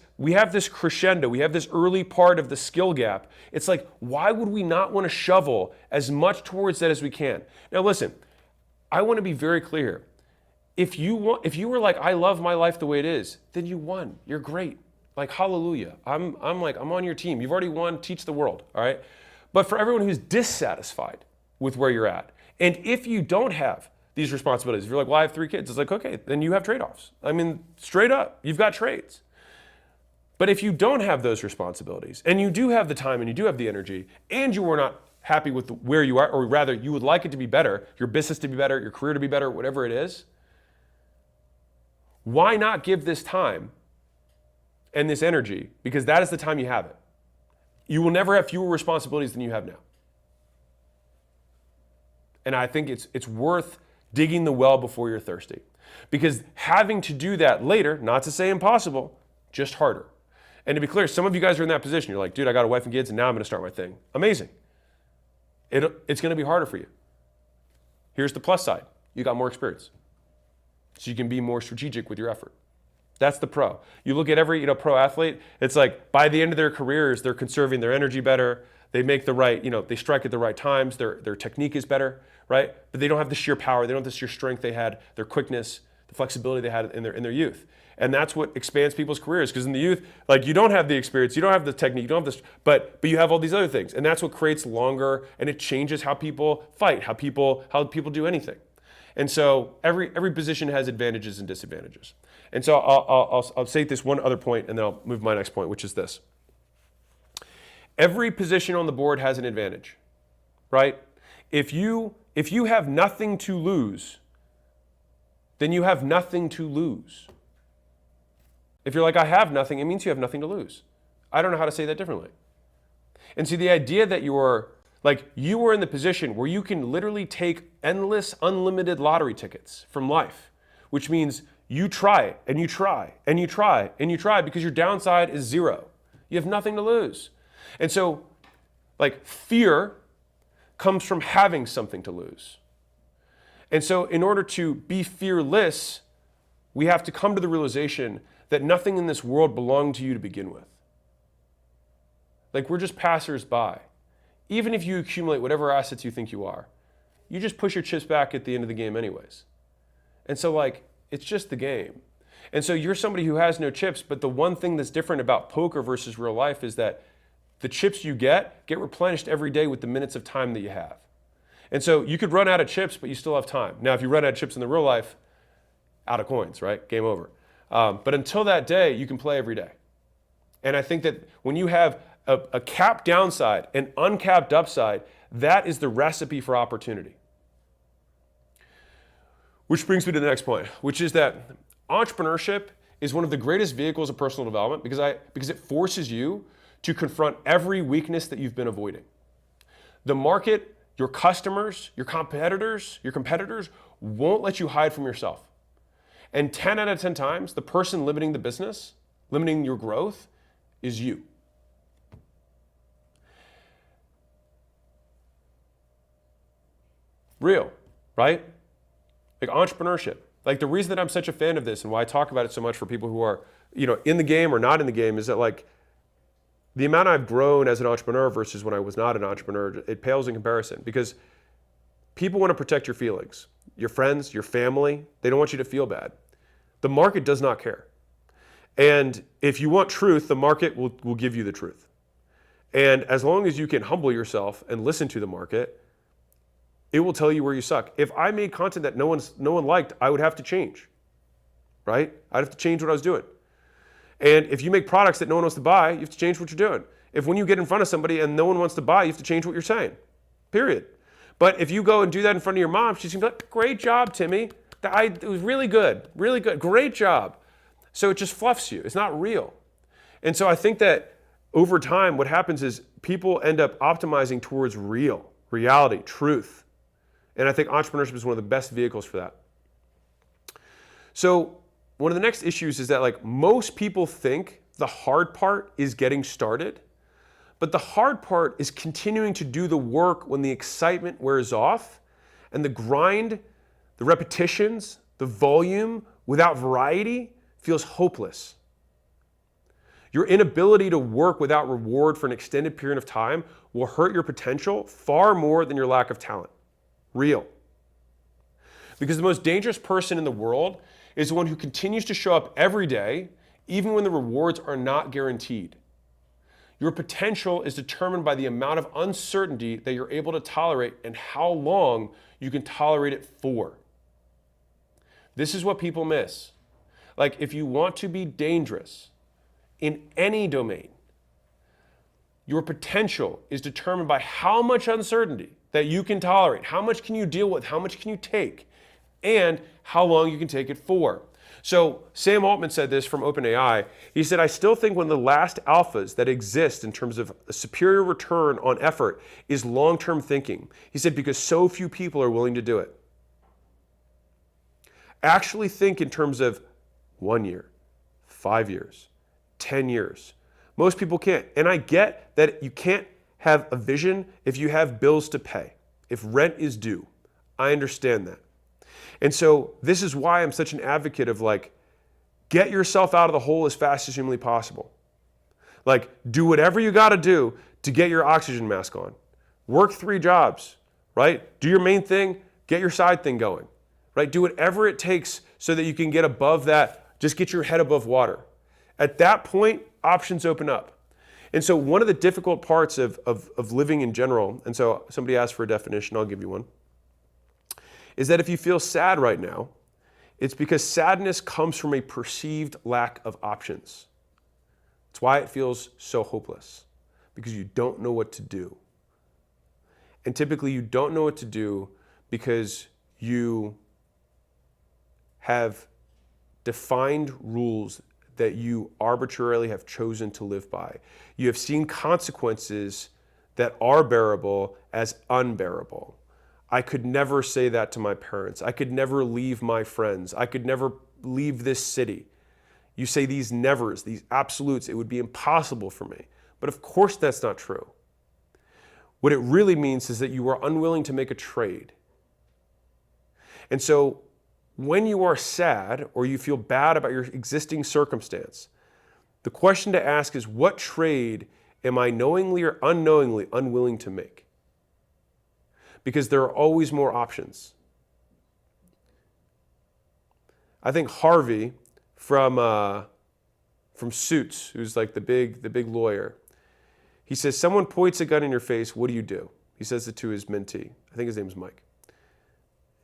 crescendo, we have this early part of the skill gap. It's like, why would we not want to shovel as much towards that as we can? Now listen, I want to be very clear. If you were like, I love my life the way it is, then you won. You're great. Like, hallelujah. I'm on your team. You've already won. Teach the world. All right. But for everyone who's dissatisfied with where you're at, and if you don't have these responsibilities, if you're like, well, I have 3 kids, it's like, okay, then you have trade-offs. I mean, straight up, you've got trades. But if you don't have those responsibilities, and you do have the time and you do have the energy, and you are not happy with where you are, or rather, you would like it to be better, your business to be better, your career to be better, whatever it is, why not give this time and this energy? Because that is the time you have it. You will never have fewer responsibilities than you have now. And I think it's worth digging the well before you're thirsty. Because having to do that later, not to say impossible, just harder. And to be clear, some of you guys are in that position. You're like, dude, I got a wife and kids, and now I'm going to start my thing. Amazing. It's going to be harder for you. Here's the plus side. You got more experience. So you can be more strategic with your effort. That's the pro. You look at every pro athlete, it's like by the end of their careers, they're conserving their energy better. They make the right, they strike at the right times. Their technique is better, right? But they don't have the sheer power. They don't have the sheer strength they had, their quickness, the flexibility they had in their youth. And that's what expands people's careers. Because in the youth, like, you don't have the experience, you don't have the technique, you don't have this, but you have all these other things. And that's what creates longer, and it changes how people fight, how people do anything. And so every position has advantages and disadvantages. And so I'll say this one other point, and then I'll move to my next point, which is this. Every position on the board has an advantage, right? If you have nothing to lose, then you have nothing to lose. If you're like, I have nothing, it means you have nothing to lose. I don't know how to say that differently. And see, the idea that you are in the position where you can literally take endless, unlimited lottery tickets from life, which means you try and you try and you try and you try because your downside is 0. You have nothing to lose. And so, fear comes from having something to lose. And so in order to be fearless, we have to come to the realization that nothing in this world belonged to you to begin with. We're just passers-by. Even if you accumulate whatever assets you think you are, you just push your chips back at the end of the game anyways. And so it's just the game. And so you're somebody who has no chips, but the one thing that's different about poker versus real life is that the chips you get replenished every day with the minutes of time that you have. And so you could run out of chips, but you still have time. Now, if you run out of chips in the real life, out of coins, right? Game over. But until that day, you can play every day. And I think that when you have a capped downside and uncapped upside, that is the recipe for opportunity. Which brings me to the next point, which is that entrepreneurship is one of the greatest vehicles of personal development because it forces you to confront every weakness that you've been avoiding. The market, your customers, your competitors won't let you hide from yourself. And 10 out of 10 times, the person limiting the business, limiting your growth, is you. Real, right? Entrepreneurship. The reason that I'm such a fan of this and why I talk about it so much for people who are in the game or not in the game, is that like the amount I've grown as an entrepreneur versus when I was not an entrepreneur, it pales in comparison, because people want to protect your feelings. Your friends, your family, they don't want you to feel bad. The market does not care. And if you want truth, the market will give you the truth. And as long as you can humble yourself and listen to the market, it will tell you where you suck. If I made content that no one liked, I would have to change, right? I'd have to change what I was doing. And if you make products that no one wants to buy, you have to change what you're doing. If when you get in front of somebody and no one wants to buy, you have to change what you're saying, period. But if you go and do that in front of your mom, she's going to be like, great job, Timmy. It was really good, great job. So it just fluffs you. It's not real. And so I think that over time, what happens is people end up optimizing towards reality, truth. And I think entrepreneurship is one of the best vehicles for that. So one of the next issues is that like most people think the hard part is getting started, but the hard part is continuing to do the work when the excitement wears off, and the grind, the repetitions, the volume without variety feels hopeless. Your inability to work without reward for an extended period of time will hurt your potential far more than your lack of talent. Real. Because the most dangerous person in the world is the one who continues to show up every day, even when the rewards are not guaranteed. Your potential is determined by the amount of uncertainty that you're able to tolerate and how long you can tolerate it for. This is what people miss. Like, if you want to be dangerous in any domain, your potential is determined by how much uncertainty that you can tolerate, how much can you deal with, how much can you take, and how long you can take it for. So Sam Altman said this from OpenAI. He said, I still think one of the last alphas that exist in terms of a superior return on effort is long-term thinking. He said, because so few people are willing to do it. Actually think in terms of 1 year, 5 years, 10 years. Most people can't. And I get that you can't have a vision if you have bills to pay, if rent is due. I understand that. And so this is why I'm such an advocate of like, get yourself out of the hole as fast as humanly possible. Like, do whatever you got to do to get your oxygen mask on. Work 3 jobs, right? Do your main thing, get your side thing going, right? Do whatever it takes so that you can get above that, just get your head above water. At that point, options open up. And so one of the difficult parts of living in general, and so somebody asked for a definition, I'll give you one, is that if you feel sad right now, it's because sadness comes from a perceived lack of options. That's why it feels so hopeless, because you don't know what to do. And typically you don't know what to do because you have defined rules that you arbitrarily have chosen to live by. You have seen consequences that are bearable as unbearable. I could never say that to my parents. I could never leave my friends. I could never leave this city. You say these nevers, these absolutes, it would be impossible for me. But of course that's not true. What it really means is that you are unwilling to make a trade. And so when you are sad or you feel bad about your existing circumstance, the question to ask is, what trade am I knowingly or unknowingly unwilling to make? Because there are always more options. I think Harvey from Suits, who's like the big lawyer, he says, someone points a gun in your face, what do? He says it to his mentee. I think his name is Mike.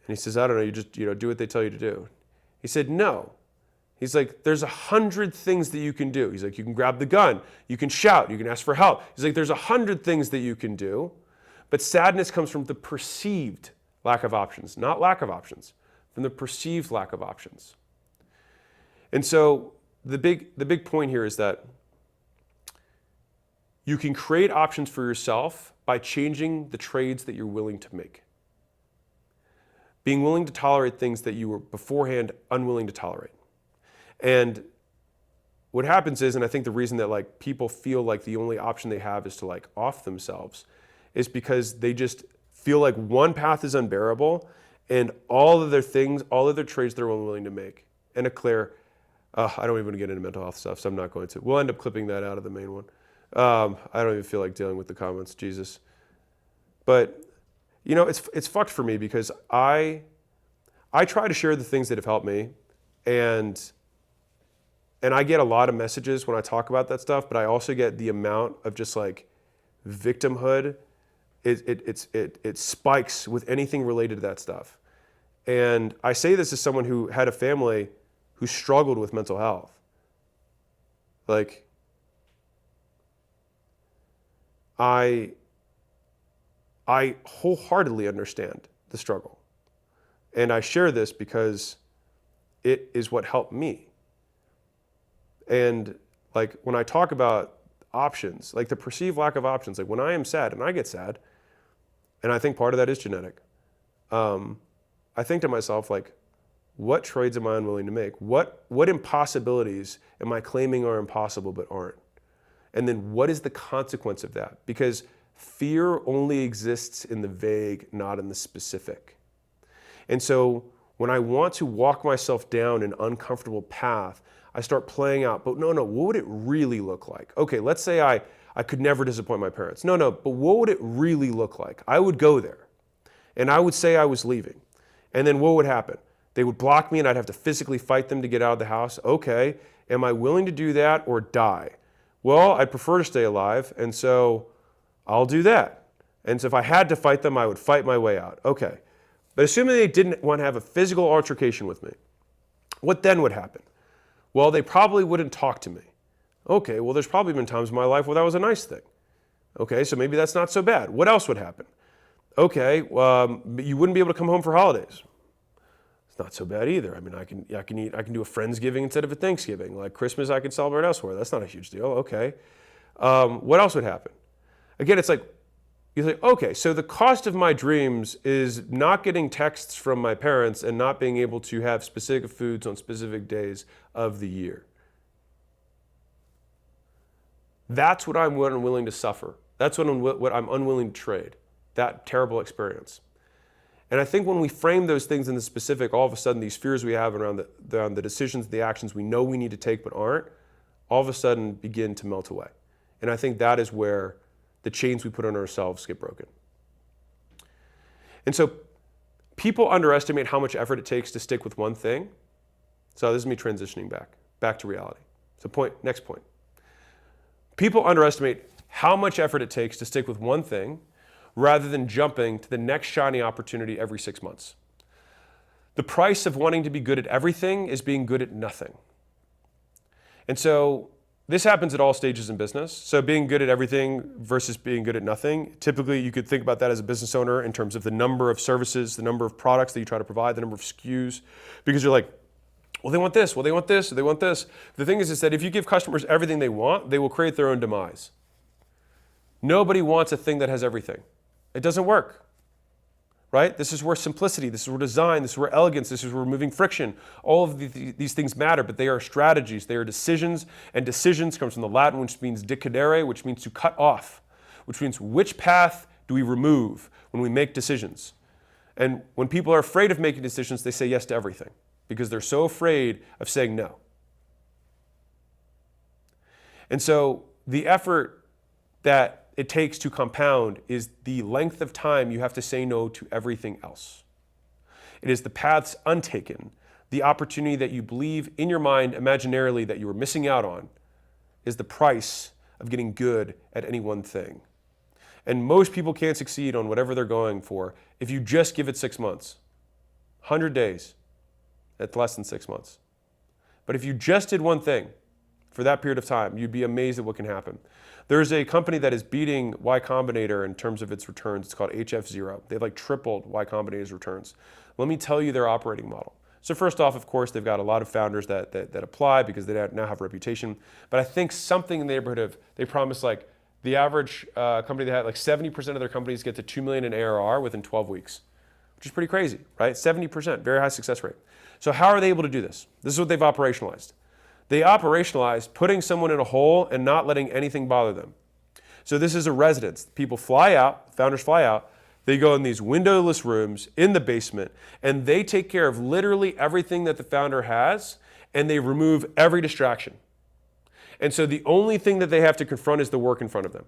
And he says, I don't know, you just do what they tell you to do. He said, no. He's like, there's 100 things that you can do. He's like, you can grab the gun, you can shout, you can ask for help. He's like, there's 100 things that you can do. But sadness comes from the perceived lack of options, not lack of options, from the perceived lack of options. And so the big point here is that you can create options for yourself by changing the trades that you're willing to make. Being willing to tolerate things that you were beforehand unwilling to tolerate. And what happens is, and I think the reason that like people feel like the only option they have is to like off themselves, is because they just feel like one path is unbearable and all of their things, all of their trades they're unwilling to make. And Eclair, I don't even get into mental health stuff, so I'm not going to. We'll end up clipping that out of the main one. I don't even feel like dealing with the comments, Jesus. But, you know, it's fucked for me because I try to share the things that have helped me, and I get a lot of messages when I talk about that stuff, but I also get the amount of just like victimhood. It spikes with anything related to that stuff. And I say this as someone who had a family who struggled with mental health. Like, I wholeheartedly understand the struggle. And I share this because it is what helped me. And like when I talk about options, like the perceived lack of options, like when I am sad, and I get sad, and I think part of that is genetic, I think to myself, like, what trades am I unwilling to make? What impossibilities am I claiming are impossible but aren't? And then what is the consequence of that? Because fear only exists in the vague, not in the specific. And so when I want to walk myself down an uncomfortable path, I start playing out, but no, what would it really look like? Okay, let's say I could never disappoint my parents. No, but what would it really look like? I would go there, and I would say I was leaving. And then what would happen? They would block me, and I'd have to physically fight them to get out of the house. Okay, am I willing to do that or die? Well, I'd prefer to stay alive, and so I'll do that. And so if I had to fight them, I would fight my way out. Okay. But assuming they didn't want to have a physical altercation with me, what then would happen? Well, they probably wouldn't talk to me. Okay, well, there's probably been times in my life where that was a nice thing. Okay, so maybe that's not so bad. What else would happen? Okay, you wouldn't be able to come home for holidays. It's not so bad either. I mean, I can do a Friendsgiving instead of a Thanksgiving. Like Christmas, I can celebrate elsewhere. That's not a huge deal. Okay. What else would happen? Again, it's like, you think, okay, so the cost of my dreams is not getting texts from my parents and not being able to have specific foods on specific days of the year. That's what I'm unwilling to suffer. That's what I'm unwilling to trade, that terrible experience. And I think when we frame those things in the specific, all of a sudden these fears we have around the decisions, the actions we know we need to take but aren't, all of a sudden begin to melt away. And I think that is where the chains we put on ourselves get broken. And so people underestimate how much effort it takes to stick with one thing. So this is me transitioning back to reality. So next point. People underestimate how much effort it takes to stick with one thing rather than jumping to the next shiny opportunity every 6 months. The price of wanting to be good at everything is being good at nothing. And so this happens at all stages in business. So being good at everything versus being good at nothing. Typically, you could think about that as a business owner in terms of the number of services, the number of products that you try to provide, the number of SKUs, because you're like, well, they want this, well, they want this, they want this. The thing is that if you give customers everything they want, they will create their own demise. Nobody wants a thing that has everything. It doesn't work, right? This is where simplicity, this is where design, this is where elegance, this is where removing friction. All of these things matter, but they are strategies, they are decisions, and decisions comes from the Latin, which means decidere, which means to cut off, which means which path do we remove when we make decisions. And when people are afraid of making decisions, they say yes to everything because they're so afraid of saying no. And so the effort that it takes to compound is the length of time you have to say no to everything else. It is the paths untaken, the opportunity that you believe in your mind imaginarily that you are missing out on is the price of getting good at any one thing. And most people can't succeed on whatever they're going for if you just give it 6 months. 100 days, that's less than 6 months. But if you just did one thing for that period of time, you'd be amazed at what can happen. There's a company that is beating Y Combinator in terms of its returns. It's called HF0. They've like tripled Y Combinator's returns. Let me tell you their operating model. So first off, of course, they've got a lot of founders that apply because they now have a reputation. But I think something in the neighborhood of, they promise like the average company that had like 70% of their companies get to 2 million in ARR within 12 weeks, which is pretty crazy, right? 70%, very high success rate. So how are they able to do this? This is what they've operationalized. They operationalized putting someone in a hole and not letting anything bother them. So this is a residence. People fly out, founders fly out, they go in these windowless rooms in the basement, and they take care of literally everything that the founder has, and they remove every distraction. And so the only thing that they have to confront is the work in front of them.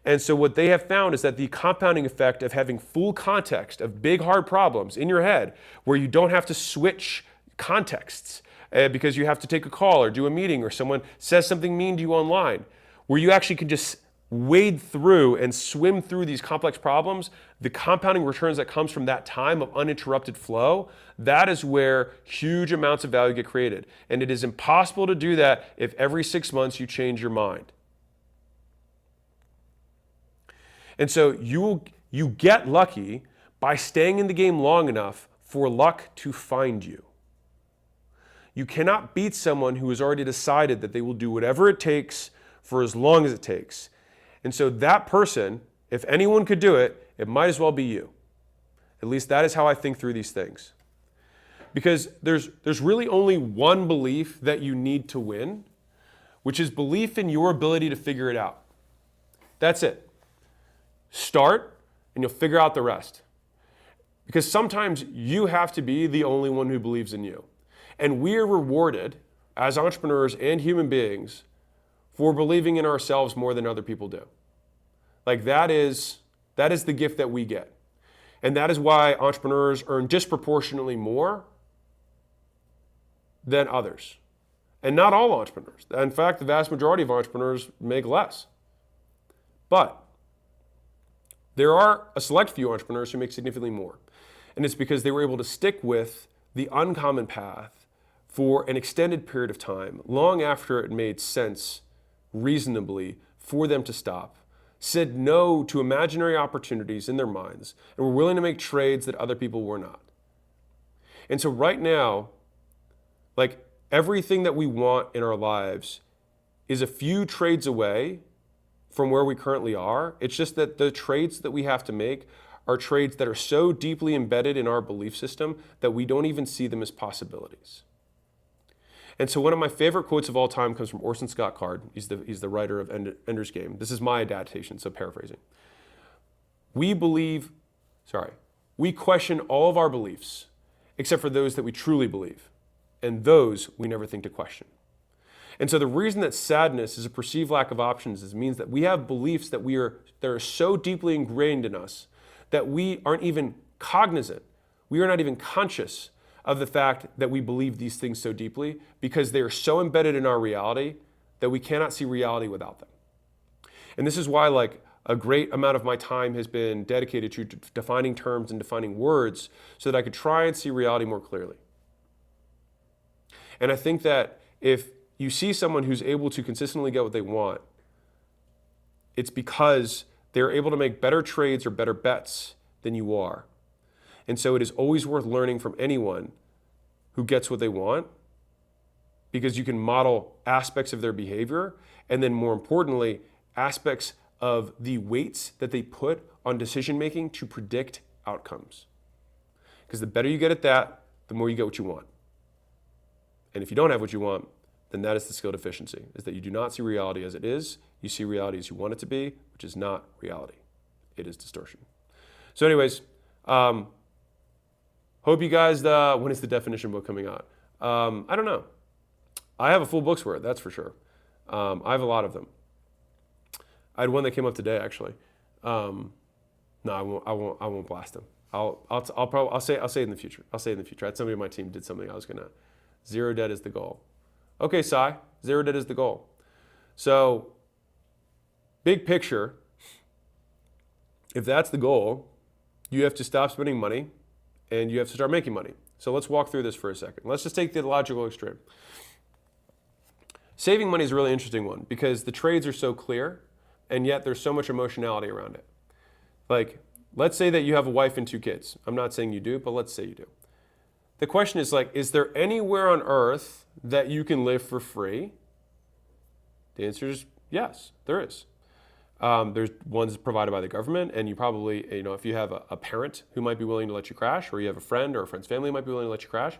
And so what they have found is that the compounding effect of having full context of big, hard problems in your head, where you don't have to switch contexts because you have to take a call or do a meeting or someone says something mean to you online, where you actually can just wade through and swim through these complex problems, the compounding returns that comes from that time of uninterrupted flow, that is where huge amounts of value get created. And it is impossible to do that if every 6 months you change your mind. And so you get lucky by staying in the game long enough for luck to find you. You cannot beat someone who has already decided that they will do whatever it takes for as long as it takes. And so that person, if anyone could do it, it might as well be you. At least that is how I think through these things. Because there's really only one belief that you need to win, which is belief in your ability to figure it out. That's it. Start, and you'll figure out the rest. Because sometimes you have to be the only one who believes in you. And we are rewarded as entrepreneurs and human beings for believing in ourselves more than other people do. Like that is the gift that we get. And that is why entrepreneurs earn disproportionately more than others. And not all entrepreneurs. In fact, the vast majority of entrepreneurs make less. But there are a select few entrepreneurs who make significantly more. And it's because they were able to stick with the uncommon path for an extended period of time, long after it made sense reasonably for them to stop, said no to imaginary opportunities in their minds, and were willing to make trades that other people were not. And so right now, like everything that we want in our lives is a few trades away from where we currently are. It's just that the trades that we have to make are trades that are so deeply embedded in our belief system that we don't even see them as possibilities. And so one of my favorite quotes of all time comes from Orson Scott Card. He's the writer of Ender's Game. This is my adaptation, so paraphrasing. We question all of our beliefs except for those that we truly believe, and those we never think to question. And so the reason that sadness is a perceived lack of options is it means that we have beliefs that are so deeply ingrained in us that we aren't even cognizant. We are not even conscious of the fact that we believe these things so deeply because they are so embedded in our reality that we cannot see reality without them. And this is why like a great amount of my time has been dedicated to defining terms and defining words so that I could try and see reality more clearly. And I think that if you see someone who's able to consistently get what they want, it's because they're able to make better trades or better bets than you are. And so it is always worth learning from anyone who gets what they want, because you can model aspects of their behavior, and then more importantly, aspects of the weights that they put on decision making to predict outcomes. Because the better you get at that, the more you get what you want. And if you don't have what you want, then that is the skill deficiency, is that you do not see reality as it is, you see reality as you want it to be, which is not reality. It is distortion. So anyways, hope you guys, when is the definition book coming out? I don't know. I have a full book's worth, that's for sure. I have a lot of them. I had one that came up today, actually. No, I won't blast them. I'll say it in the future. I had somebody on my team did something I was gonna. Zero debt is the goal. Okay, Sai, zero debt is the goal. So, big picture, if that's the goal, you have to stop spending money and you have to start making money. So let's walk through this for a second. Let's just take the logical extreme. Saving money is a really interesting one because the trades are so clear and yet there's so much emotionality around it. Like, let's say that you have a wife and 2 kids. I'm not saying you do, but let's say you do. The question is like, is there anywhere on earth that you can live for free? The answer is yes, there is. There's ones provided by the government, and you probably, if you have a parent who might be willing to let you crash, or you have a friend or a friend's family who might be willing to let you crash,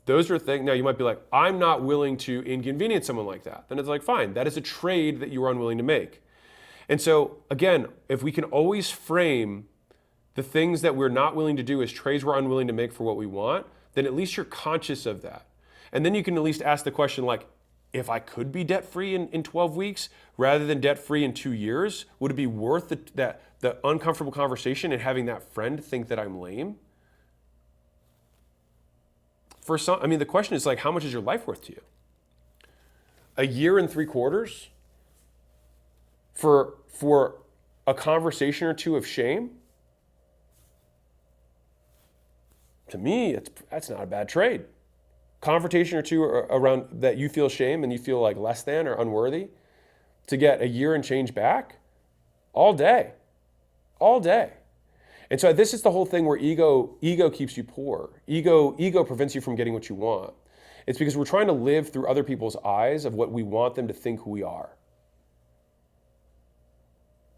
those are things. Now you might be like, I'm not willing to inconvenience someone like that. Then it's like, fine, that is a trade that you are unwilling to make. And so again, if we can always frame the things that we're not willing to do as trades we're unwilling to make for what we want, then at least you're conscious of that. And then you can at least ask the question like, if I could be debt-free in 12 weeks rather than debt-free in 2 years, would it be worth the uncomfortable conversation and having that friend think that I'm lame? For some, I mean, the question is like, how much is your life worth to you? A year and 3/4 for a conversation or two of shame? To me, that's not a bad trade. Conversation or two around that you feel shame and you feel like less than or unworthy to get a year and change back all day. And so this is the whole thing where ego keeps you poor. Ego prevents you from getting what you want. It's because we're trying to live through other people's eyes of what we want them to think who we are.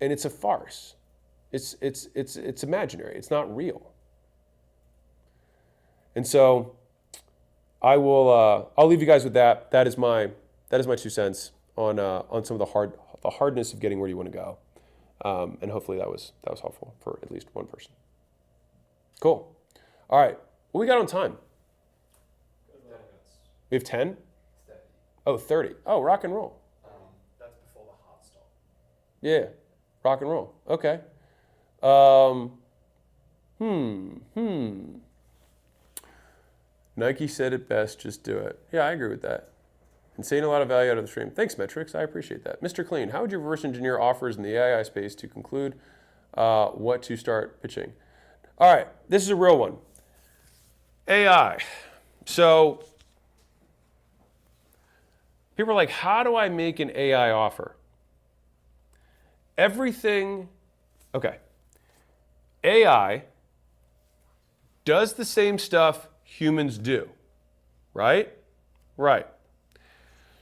And it's a farce. It's imaginary. It's not real. And so I'll leave you guys with that. That is my 2 cents on some of the hardness of getting where you want to go. And hopefully that was helpful for at least one person. Cool. All right. What we got on time? 10 minutes. We have 10? 30. Oh, 30. Oh, rock and roll. That's before the hard stop. Yeah. Rock and roll. Okay. Nike said it best, just do it. Yeah, I agree with that. And seeing a lot of value out of the stream. Thanks, Metrics. I appreciate that. Mr. Clean, how would you reverse engineer offers in the AI space to conclude what to start pitching? All right, this is a real one. AI. So people are like, how do I make an AI offer? Okay. AI does the same stuff humans do, right? Right.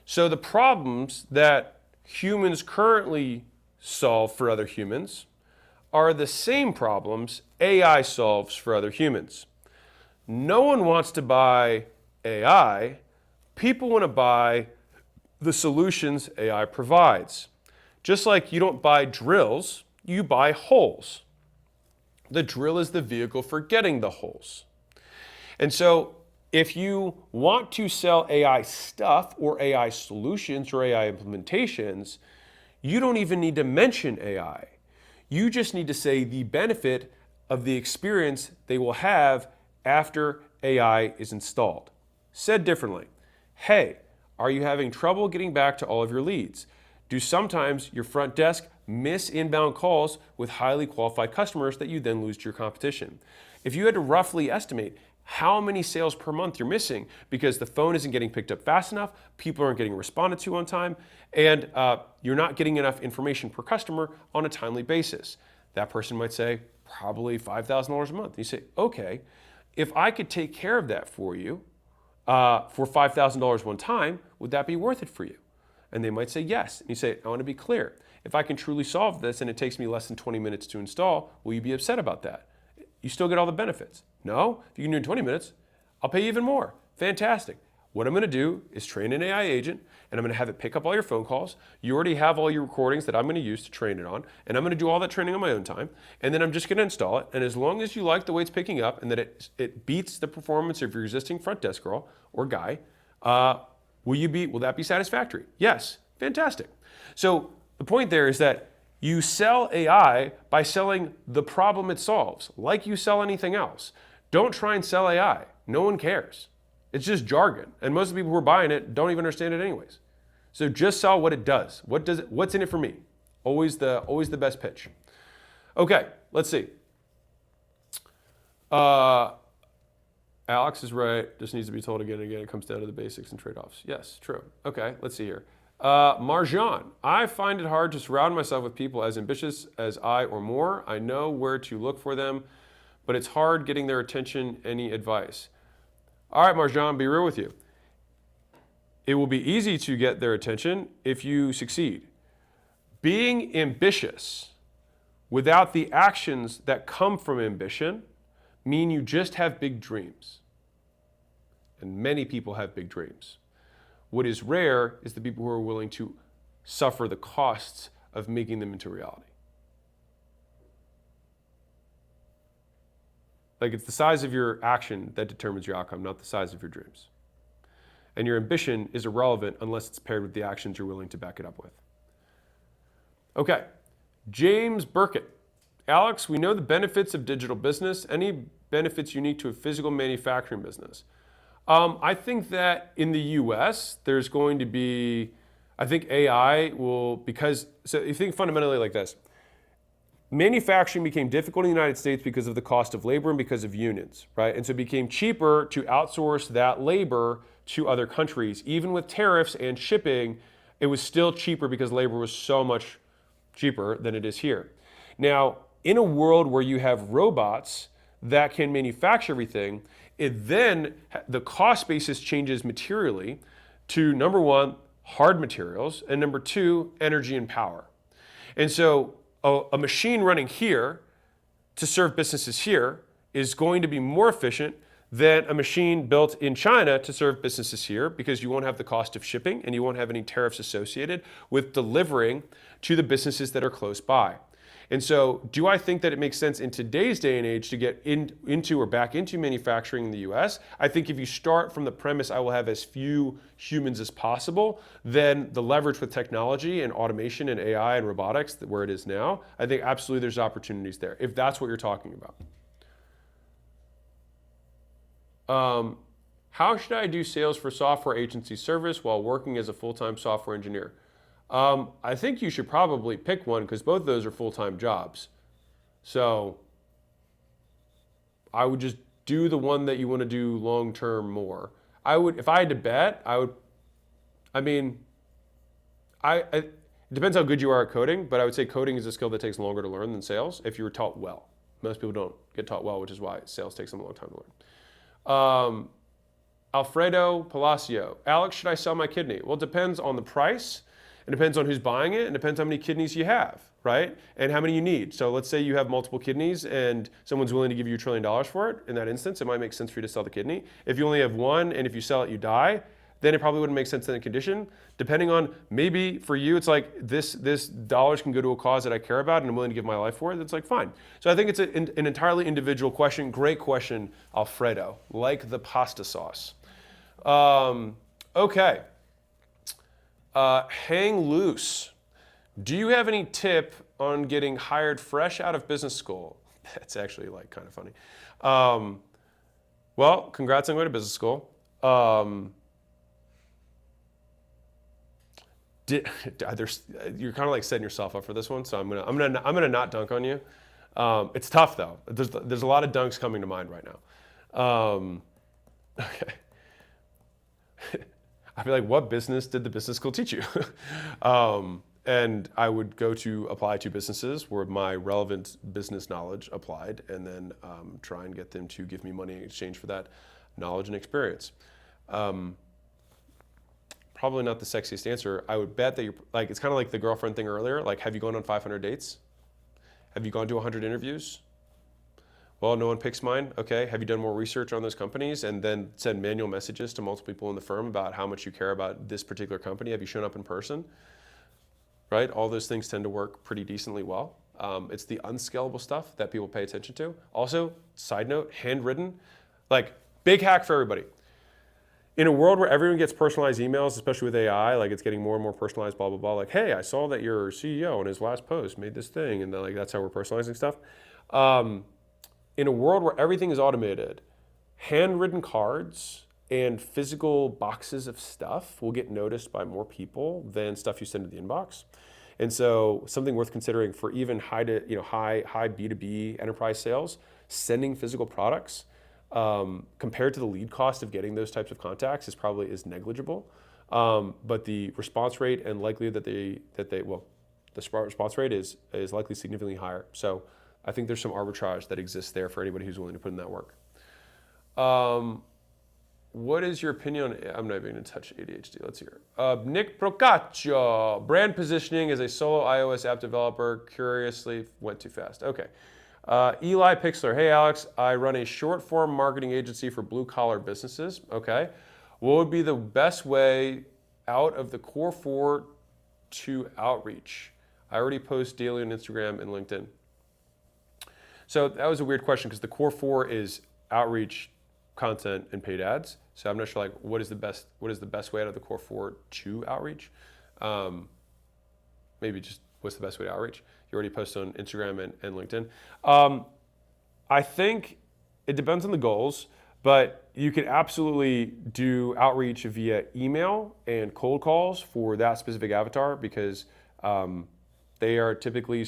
So the problems that humans currently solve for other humans are the same problems AI solves for other humans. No one wants to buy AI. People want to buy the solutions AI provides. Just like you don't buy drills, you buy holes. The drill is the vehicle for getting the holes. And so if you want to sell AI stuff or AI solutions or AI implementations, you don't even need to mention AI. You just need to say the benefit of the experience they will have after AI is installed. Said differently, hey, are you having trouble getting back to all of your leads? Do sometimes your front desk miss inbound calls with highly qualified customers that you then lose to your competition? If you had to roughly estimate how many sales per month you're missing because the phone isn't getting picked up fast enough, people aren't getting responded to on time, and you're not getting enough information per customer on a timely basis, that person might say, probably $5,000 a month. You say, okay, if I could take care of that for you for $5,000 one time, would that be worth it for you? And they might say yes. And you say, I want to be clear. If I can truly solve this and it takes me less than 20 minutes to install, will you be upset about that? You still get all the benefits. No, if you can do it in 20 minutes, I'll pay you even more. Fantastic. What I'm going to do is train an AI agent, and I'm going to have it pick up all your phone calls. You already have all your recordings that I'm going to use to train it on, and I'm going to do all that training on my own time, and then I'm just going to install it. And as long as you like the way it's picking up and that it beats the performance of your existing front desk girl or guy, will that be satisfactory? Yes. Fantastic. So the point there is that you sell AI by selling the problem it solves, like you sell anything else. Don't try and sell AI. No one cares. It's just jargon. And most of the people who are buying it don't even understand it anyways. So just sell what it does. What's in it for me? Always the best pitch. Okay, let's see. Alex is right. Just needs to be told again and again. It comes down to the basics and trade-offs. Yes, true. Okay, let's see here. Marjan, I find it hard to surround myself with people as ambitious as I or more. I know where to look for them, but it's hard getting their attention. Any advice? All right, Marjan, be real with you. It will be easy to get their attention if you succeed. Being ambitious without the actions that come from ambition mean you just have big dreams. And many people have big dreams. What is rare is the people who are willing to suffer the costs of making them into reality. Like, it's the size of your action that determines your outcome, not the size of your dreams. and your ambition is irrelevant unless it's paired with the actions you're willing to back it up with. Okay, James Burkett. Alex, we know the benefits of digital business. Any benefits unique to a physical manufacturing business? I think that in the US, there's going to be, I think AI will, so you think fundamentally like this. Manufacturing became difficult in the United States because of the cost of labor and because of unions, right? And so it became cheaper to outsource that labor to other countries. Even with tariffs and shipping, it was still cheaper because labor was so much cheaper than it is here. Now, in a world where you have robots that can manufacture everything, the cost basis changes materially to, number one, hard materials, and number two, energy and power. And so a machine running here to serve businesses here is going to be more efficient than a machine built in China to serve businesses here, because you won't have the cost of shipping and you won't have any tariffs associated with delivering to the businesses that are close by. And so do I think that it makes sense in today's day and age to get into or back into manufacturing in the US? I think if you start from the premise I will have as few humans as possible, then the leverage with technology and automation and AI and robotics, where it is now, I think absolutely there's opportunities there, if that's what you're talking about. How should I do sales for software agency service while working as a full-time software engineer? I think you should probably pick one because both of those are full-time jobs. So I would just do the one that you want to do long-term more. If I had to bet, it depends how good you are at coding, but I would say coding is a skill that takes longer to learn than sales if you were taught well. Most people don't get taught well, which is why sales takes them a long time to learn. Alfredo Palacio. Alex, should I sell my kidney? Well, it depends on the price. It depends on who's buying it, and it depends how many kidneys you have, right? And how many you need. So let's say you have multiple kidneys and someone's willing to give you $1 trillion for it. In that instance, it might make sense for you to sell the kidney. If you only have one and if you sell it, you die, then it probably wouldn't make sense in the condition. Depending on, maybe for you, it's like this dollars can go to a cause that I care about and I'm willing to give my life for it. That's like fine. So I think it's an entirely individual question. Great question, Alfredo. Like the pasta sauce. Okay. Hang loose. Do you have any tip on getting hired fresh out of business school? That's actually like kind of funny. Well, congrats on going to business school. You're kind of like setting yourself up for this one, so I'm gonna not dunk on you. It's tough though. There's a lot of dunks coming to mind right now. Okay. I'd be like, what business did the business school teach you? And I would go to apply to businesses where my relevant business knowledge applied, and then try and get them to give me money in exchange for that knowledge and experience. Probably not the sexiest answer. I would bet that you're like, it's kind of like the girlfriend thing earlier. Like, have you gone on 500 dates? Have you gone to 100 interviews? Well, no one picks mine. Okay. Have you done more research on those companies and then send manual messages to multiple people in the firm about how much you care about this particular company? Have you shown up in person? Right? All those things tend to work pretty decently well. It's the unscalable stuff that people pay attention to. Also, side note, handwritten, like big hack for everybody. In a world where everyone gets personalized emails, especially with AI, like it's getting more and more personalized, blah, blah, blah. Like, hey, I saw that your CEO in his last post made this thing, and then, like that's how we're personalizing stuff. In a world where everything is automated, handwritten cards and physical boxes of stuff will get noticed by more people than stuff you send to the inbox. And so something worth considering for even high B2B enterprise sales, sending physical products compared to the lead cost of getting those types of contacts is negligible. But the response rate and likelihood the response rate is likely significantly higher. So I think there's some arbitrage that exists there for anybody who's willing to put in that work. What is your opinion on, I'm not even going to touch ADHD, let's hear. Nick Procaccio, brand positioning as a solo iOS app developer, curiously went too fast. Okay. Eli Pixler, hey Alex, I run a short form marketing agency for blue collar businesses. Okay. What would be the best way out of the core 4 to outreach? I already post daily on Instagram and LinkedIn. So that was a weird question because the core 4 is outreach content and paid ads. So I'm not sure like what is the best way out of the core four to outreach. Maybe just what's the best way to outreach. You already post on Instagram and LinkedIn. I think it depends on the goals, but you can absolutely do outreach via email and cold calls for that specific avatar because they are typically,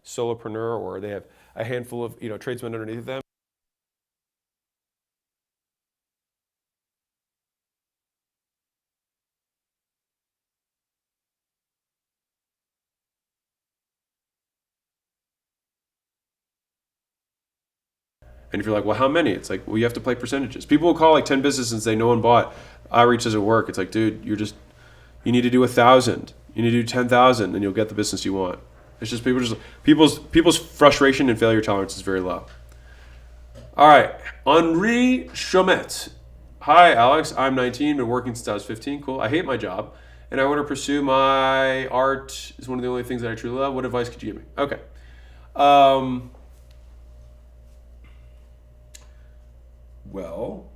solopreneur or they have a handful of, tradesmen underneath them. And if you're like, well, how many? It's like, well, you have to play percentages. People will call like 10 businesses and say no one bought. Outreach doesn't work. It's like, dude, you need to do 1,000. You need to do 10,000 and you'll get the business you want. It's just people's frustration and failure tolerance is very low. All right, Henri Chomet. Hi, Alex. I'm 19, been working since I was 15. Cool. I hate my job and I want to pursue my art. Is one of the only things that I truly love. What advice could you give me? Okay. Well,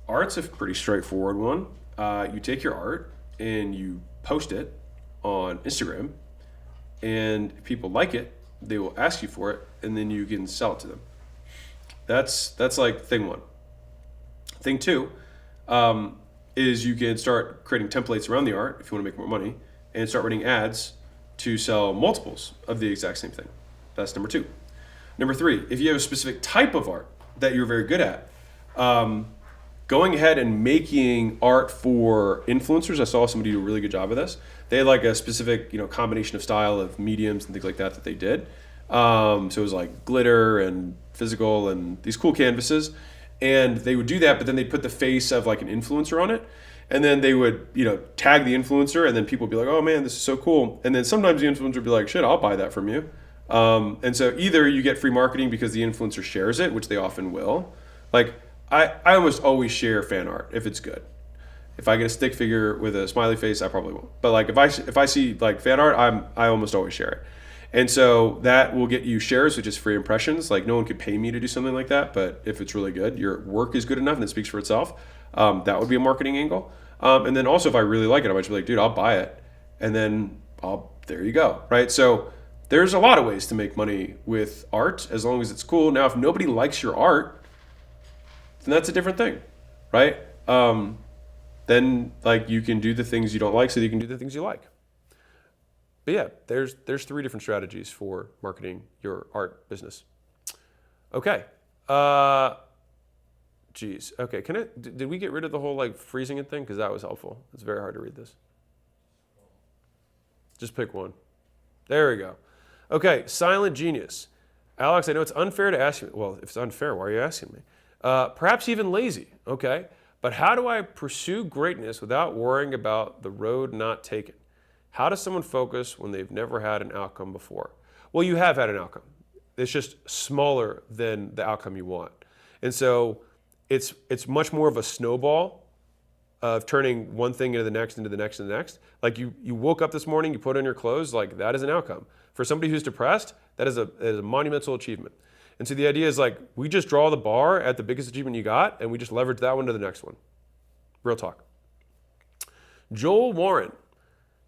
art's a pretty straightforward one. You take your art and you post it on Instagram, and if people like it, they will ask you for it, and then you can sell it to them. That's like thing one. Thing two is you can start creating templates around the art if you want to make more money, and start running ads to sell multiples of the exact same thing. That's number two. Number three, if you have a specific type of art that you're very good at, going ahead and making art for influencers. I saw somebody do a really good job of this. They had like a specific, combination of style of mediums and things like that they did. So it was like glitter and physical and these cool canvases. And they would do that, but then they'd put the face of like an influencer on it. And then they would, tag the influencer, and then people would be like, oh man, this is so cool. And then sometimes the influencer would be like, shit, I'll buy that from you. And so either you get free marketing because the influencer shares it, which they often will. Like I almost always share fan art if it's good. If I get a stick figure with a smiley face, I probably won't. But like if I see like fan art, I almost always share it. And so that will get you shares, which is free impressions. Like no one could pay me to do something like that, but if it's really good, your work is good enough and it speaks for itself, that would be a marketing angle. And then also if I really like it, I might just be like, dude, I'll buy it. And then there you go, right? So there's a lot of ways to make money with art as long as it's cool. Now, if nobody likes your art, then that's a different thing, right? Then like you can do the things you don't like so that you can do the things you like. But yeah, there's three different strategies for marketing your art business. Okay. Geez. Okay. Did we get rid of the whole like freezing it thing? Because that was helpful. It's very hard to read this. Just pick one. There we go. Okay. Silent Genius. Alex, I know it's unfair to ask you. Well, if it's unfair, why are you asking me? Perhaps even lazy. Okay. But how do I pursue greatness without worrying about the road not taken? How does someone focus when they've never had an outcome before? Well, you have had an outcome. It's just smaller than the outcome you want. And so it's much more of a snowball of turning one thing into the next, into the next, and the next. Like you woke up this morning, you put on your clothes, like that is an outcome. For somebody who's depressed, that is a monumental achievement. And so the idea is like, we just draw the bar at the biggest achievement you got, and we just leverage that one to the next one. Real talk. Joel Warren.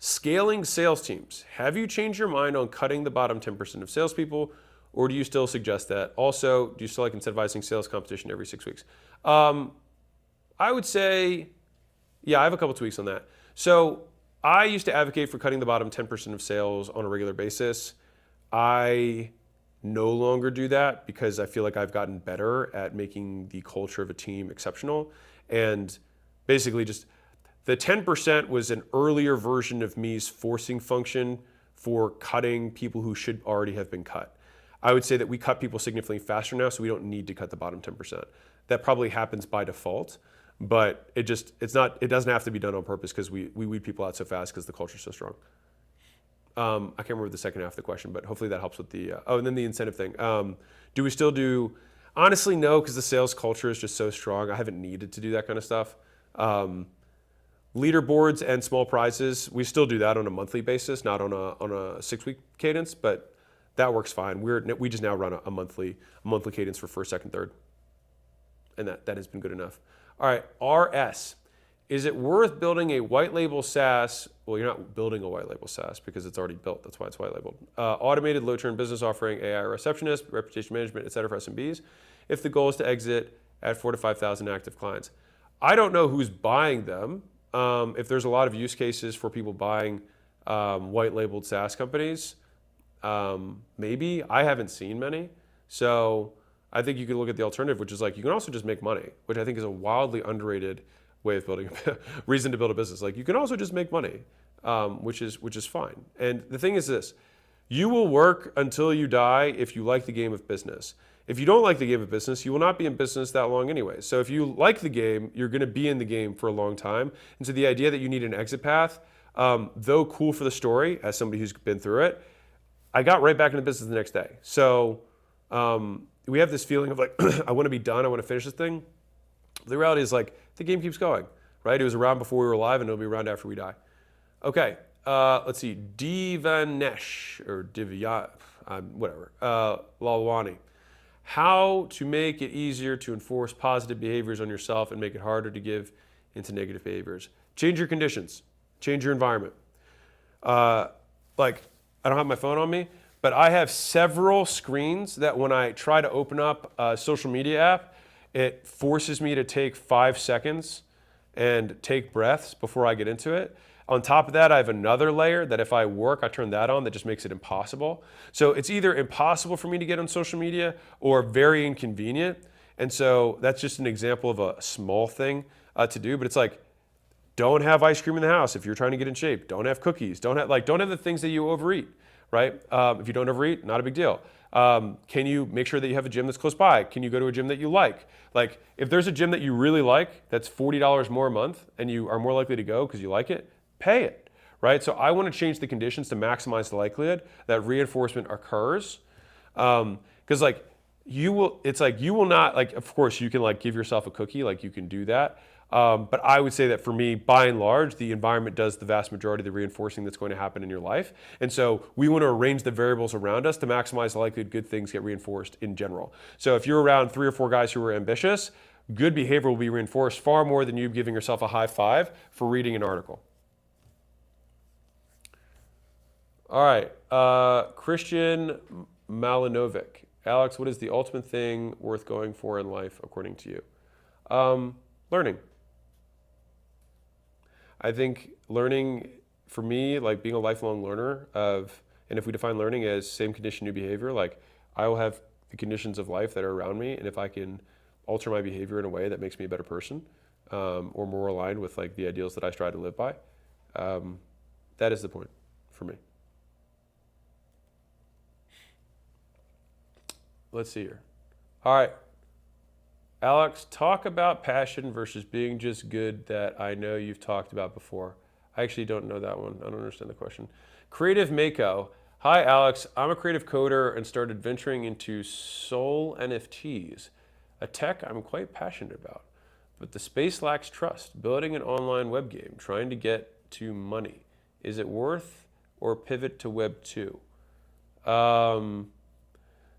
Scaling sales teams. Have you changed your mind on cutting the bottom 10% of salespeople, or do you still suggest that? Also, do you still like incentivizing sales competition every 6 weeks? I would say, yeah, I have a couple tweaks on that. So I used to advocate for cutting the bottom 10% of sales on a regular basis. I no longer do that because I feel like I've gotten better at making the culture of a team exceptional. And basically just the 10% was an earlier version of me's forcing function for cutting people who should already have been cut. I would say that we cut people significantly faster now, so we don't need to cut the bottom 10%. That probably happens by default, but it doesn't have to be done on purpose because we weed people out so fast because the culture is so strong. I can't remember the second half of the question, but hopefully that helps with the, and then the incentive thing. Do we still do, honestly, no, because the sales culture is just so strong. I haven't needed to do that kind of stuff. Leaderboards and small prizes, we still do that on a monthly basis, not on a 6-week cadence, but that works fine. We just now run a monthly cadence for first, second, third. and that has been good enough. All right, RS. Is it worth building a white label SaaS? Well, you're not building a white label SaaS because it's already built. That's why it's white labeled. Automated low churn business offering, AI receptionist, reputation management, et cetera for SMBs. If the goal is to exit at 4,000 to 5,000 active clients. I don't know who's buying them. If there's a lot of use cases for people buying white labeled SaaS companies, maybe. I haven't seen many. So I think you could look at the alternative, which is like you can also just make money, which I think is a wildly underrated way of building a reason to build a business. Like you can also just make money, which is fine. And the thing is this, you will work until you die if you like the game of business. If you don't like the game of business, you will not be in business that long anyway. So if you like the game, you're going to be in the game for a long time. And so the idea that you need an exit path, though cool for the story, as somebody who's been through it, I got right back into business the next day. So we have this feeling of like, I want to be done, I want to finish this thing. The reality is like, the game keeps going, right? It was around before we were alive and it'll be around after we die. Okay, let's see, Divanesh, or Divya, whatever, Lalwani. How to make it easier to enforce positive behaviors on yourself and make it harder to give into negative behaviors. Change your conditions, change your environment. Like, I don't have my phone on me, but I have several screens that when I try to open up a social media app, it forces me to take 5 seconds and take breaths before I get into it. On top of that, I have another layer that if I work, I turn that on, that just makes it impossible. So it's either impossible for me to get on social media or very inconvenient. And so that's just an example of a small thing to do, but it's like, don't have ice cream in the house if you're trying to get in shape. Don't have cookies. Don't have the things that you overeat, right? If you don't overeat, not a big deal. Can you make sure that you have a gym that's close by? Can you go to a gym that you like? Like, if there's a gym that you really like that's $40 more a month and you are more likely to go because you like it, pay it, right? So I want to change the conditions to maximize the likelihood that reinforcement occurs. Because like, you will not, like, of course you can like give yourself a cookie, like you can do that. But I would say that for me, by and large, the environment does the vast majority of the reinforcing that's going to happen in your life. And so we want to arrange the variables around us to maximize the likelihood good things get reinforced in general. So if you're around 3 or 4 guys who are ambitious, good behavior will be reinforced far more than you giving yourself a high five for reading an article. All right, Christian Malinovic. Alex, what is the ultimate thing worth going for in life according to you? Learning. I think learning, for me, like being a lifelong learner and if we define learning as same condition, new behavior, like I will have the conditions of life that are around me, and if I can alter my behavior in a way that makes me a better person, or more aligned with like the ideals that I strive to live by, that is the point for me. Let's see here. All right. Alex, talk about passion versus being just good that I know you've talked about before. I actually don't know that one. I don't understand the question. Creative Mako. Hi, Alex. I'm a creative coder and started venturing into soul NFTs, a tech I'm quite passionate about. But the space lacks trust. Building an online web game, trying to get to money. Is it worth or pivot to Web 2?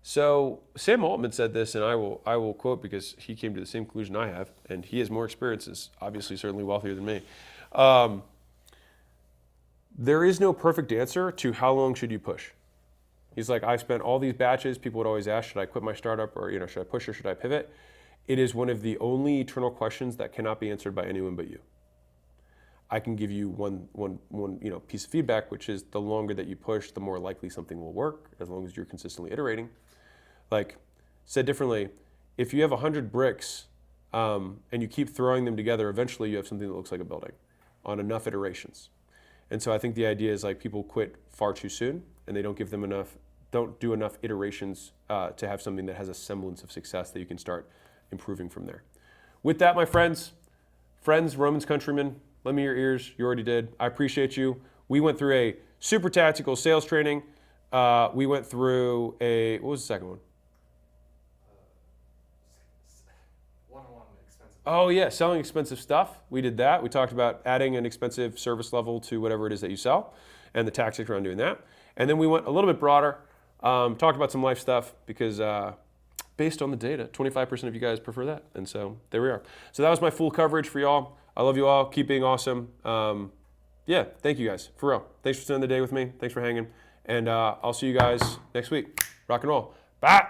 So Sam Altman said this, and I will quote because he came to the same conclusion I have, and he has more experiences, obviously certainly wealthier than me. There is no perfect answer to how long should you push. He's like, I've spent all these batches. People would always ask, should I quit my startup, or should I push or should I pivot? It is one of the only eternal questions that cannot be answered by anyone but you. I can give you one piece of feedback, which is the longer that you push, the more likely something will work, as long as you're consistently iterating. Like, said differently, if you have 100 bricks and you keep throwing them together, eventually you have something that looks like a building on enough iterations. And so I think the idea is like people quit far too soon and they don't do enough iterations to have something that has a semblance of success that you can start improving from there. With that, my friends, Romans countrymen, lend me your ears. You already did. I appreciate you. We went through a super tactical sales training. We went through what was the second one? One-on-one expensive. Oh yeah, selling expensive stuff. We did that. We talked about adding an expensive service level to whatever it is that you sell and the tactics around doing that. And then we went a little bit broader, talked about some life stuff because based on the data. 25% of you guys prefer that. And so there we are. So that was my full coverage for y'all. I love you all. Keep being awesome. Yeah, thank you guys, for real. Thanks for spending the day with me. Thanks for hanging. And I'll see you guys next week. Rock and roll. Bye.